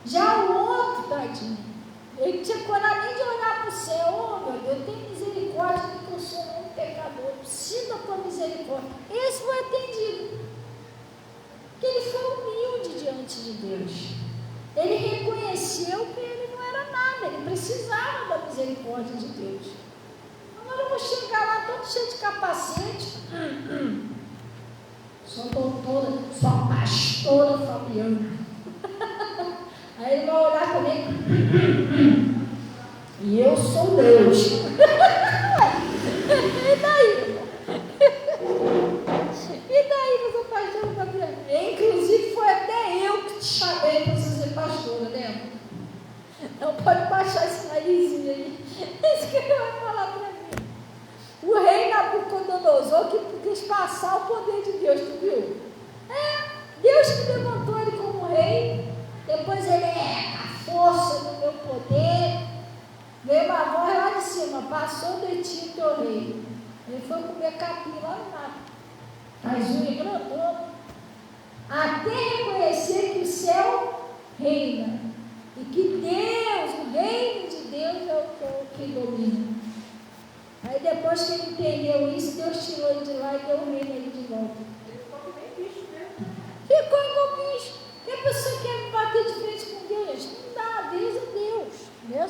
Já o outro, tadinho, ele não tinha coragem nem de olhar para o céu. Meu Deus, tem misericórdia, porque eu sou um pecador, eu preciso da tua misericórdia. Esse foi atendido, porque ele foi humilde diante de Deus. Ele reconheceu que ele não era nada, ele precisava da misericórdia de Deus. Agora eu vou chegar lá todo cheio de capacete. Sou doutora, sou pastora Fabiana. Aí ele vai olhar comigo. E eu sou Deus. E daí, irmão? E daí, eu sou pastora Fabiana? Inclusive, foi até eu que te chamei para você ser pastora, lembra? Então pode baixar esse narizinho aí. Isso que ele vai falar para mim. O rei Nabucodonosor que quis passar o poder de Deus, tu viu? Deus que levantou ele como rei. Depois ele a força do meu poder. Veio uma voz lá de cima, passou de ti o teu rei. Ele foi comer capim lá no mato. As unhas grandonas. Até reconhecer que o céu reina. E que Deus, o reino de Deus é o que domina. Aí depois que ele entendeu isso, Deus tirou ele de lá e deu o reino a ele de volta. Ele ficou igual bicho mesmo. Ficou igual bicho. Que a pessoa quer bater de frente com Deus? Não dá, Deus é Deus.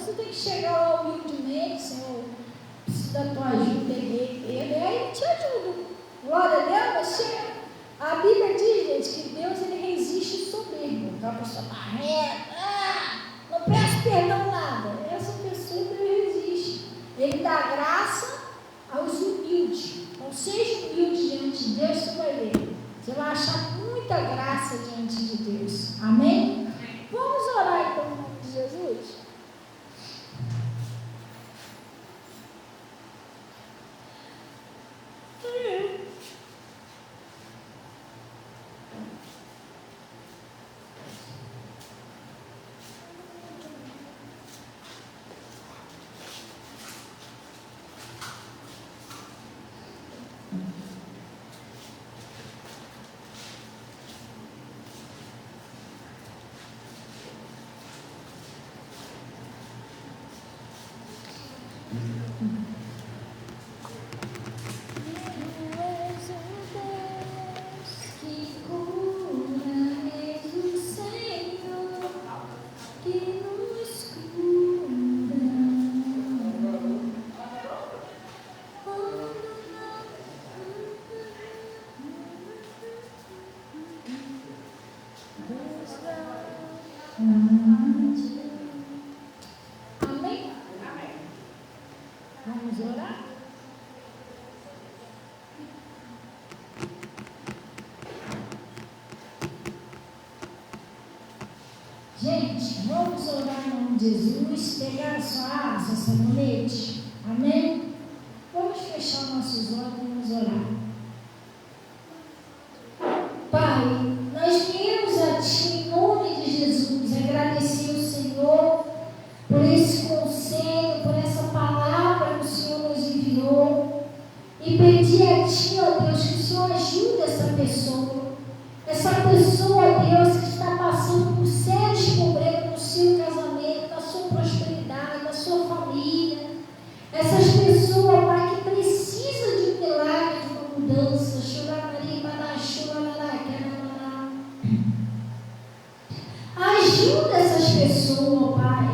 Você tem que chegar lá humildemente, Senhor, preciso da tua ajuda, aí ele te ajuda. Glória a Deus, mas chega. A Bíblia diz, gente, que Deus ele resiste soberbo. Então a pessoa está reta, não peço perdão nada. Essa pessoa Deus resiste. Ele dá graça aos humildes. Então seja humilde diante de Deus, você vai ver. Você vai achar muita graça diante de Deus. Amém? Vamos orar então em nome de Jesus? Amém? Vamos orar? Gente, vamos orar em nome de Jesus, pegar a sua asa, sabonete. Amém? Vamos fechar nossos olhos e vamos orar. Pai, nós viemos a Ti em nome de Jesus, agradecer ao Senhor por esse conselho, por essa palavra que o Senhor nos enviou e pedir a Ti, ó Deus, que o Senhor ajude essa pessoa, ó Deus, que está passando por sérios problemas no seu casamento, na sua prosperidade, na sua família, essas pessoas, Pai, que precisam de um milagre, de uma mudança. Ajuda essas pessoas, Pai.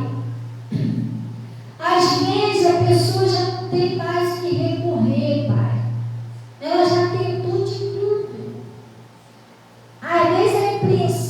Às vezes a pessoa já não tem mais o que recorrer, Pai. Ela já tentou de tudo. Às vezes a impressão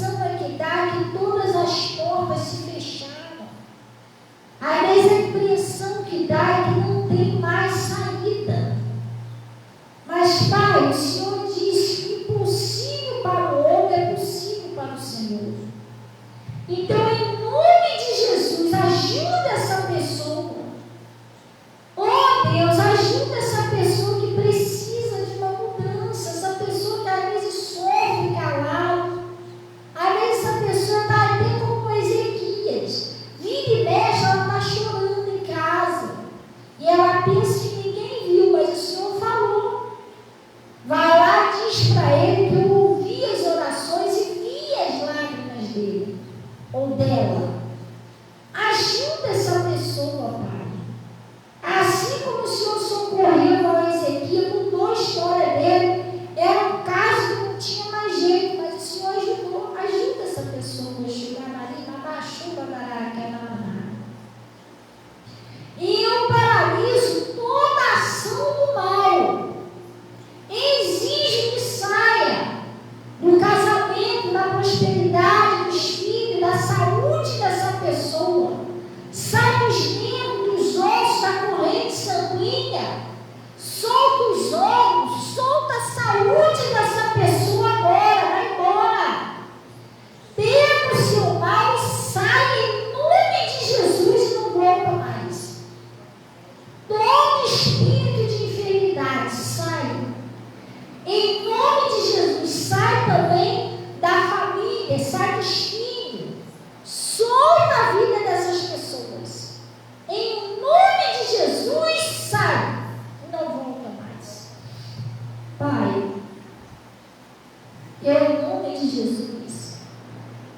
Eu, em nome de Jesus,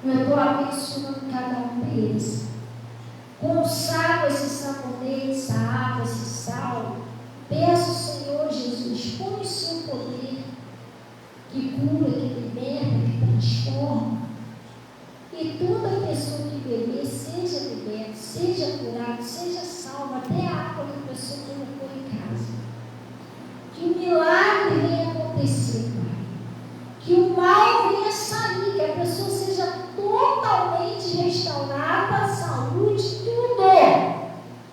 eu estou abençoando cada um deles. Consagro esse sabonete, essa água, esse sal. Peço, Senhor Jesus, põe o seu poder que cura, que liberta, que transforma. E toda pessoa que beber seja liberta, seja curada, seja salva, até a água que a pessoa colocou em casa. Que o milagre venha acontecer, Pai. Que o mal venha sair, que a pessoa seja totalmente restaurada, a saúde, tudo.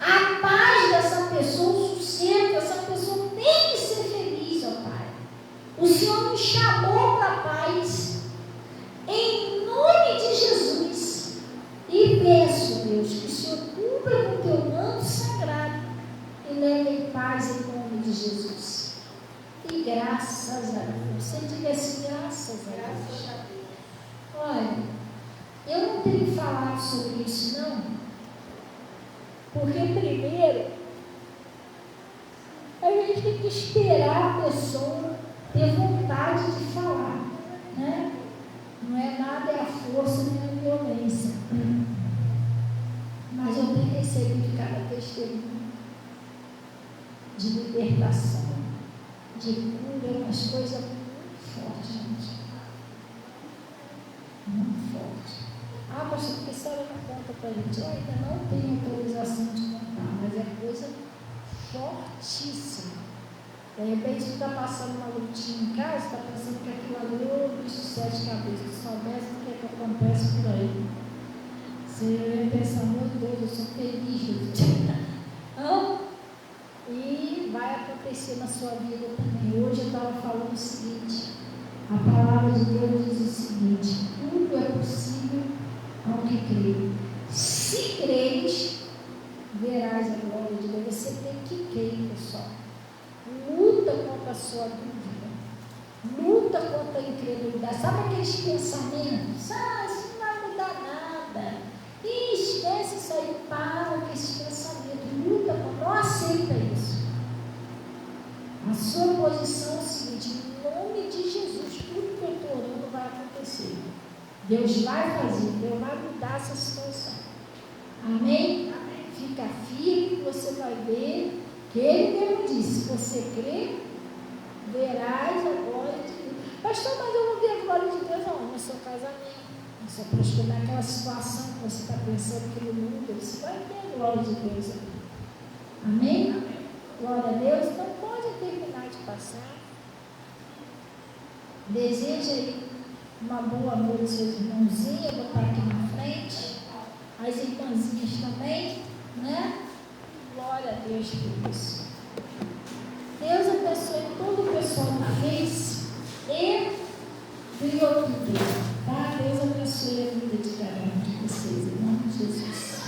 A paz dessa pessoa, o sossego, essa pessoa tem que ser feliz, ó Pai. O Senhor nos chamou para a paz. Em nome de Jesus. E peço, Deus, que o Senhor cubra com o teu manto sagrado e leve em paz em nome de Jesus. E graças a Deus. Você diga assim, graças a Deus. Olha, eu não tenho falado sobre isso, não. Porque primeiro, a gente tem que esperar a pessoa ter vontade de falar, né? Não é nada, é a força, nem a violência. Mas eu tenho recebido cada testemunho de libertação, de cura, umas coisas muito fortes, gente. Muito forte. Ah, pastor, porque a senhora não conta para a gente? Eu ainda não tenho autorização de contar, mas é coisa fortíssima. De repente, você está passando uma lutinha em casa, está pensando que aquilo ali é o bicho de 7 cabeças, que soubesse o que acontece por aí. Você pensa, meu Deus, eu sou feliz. E vai acontecer na sua vida também. Hoje eu estava falando o seguinte: a palavra de Deus diz o seguinte: tudo é possível ao que crê. Se creres, verás a glória de Deus. Você tem que crer, pessoal. Luta contra a sua dúvida. Luta contra a incredulidade. Sabe aqueles pensamentos? Isso não vai mudar nada. Esquece isso aí. Para com esses pensamentos. Luta contra. Não aceita isso. A sua posição é o seguinte: em nome de Jesus, tudo que eu estou orando vai acontecer. Deus vai fazer. Deus vai mudar essa situação. Amém? Fica firme, você vai ver. Que ele mesmo disse: se você crê, verás a glória de Deus. Pastor, mas eu vou ver a glória de Deus não, no seu casamento, no seu prosperar, naquela situação que você está pensando que no mundo, você vai ver a glória de Deus aqui. Amém? Amém? Glória a Deus. Então pode terminar de passar. Deseja aí uma boa noite, seus irmãozinhos. Vou botar aqui na frente. As irmãzinhas também, né? Glória a Deus por isso. Deus abençoe todo o pessoal da Face e do YouTube, tá? Deus abençoe a vida de cada um de vocês, em nome de Jesus.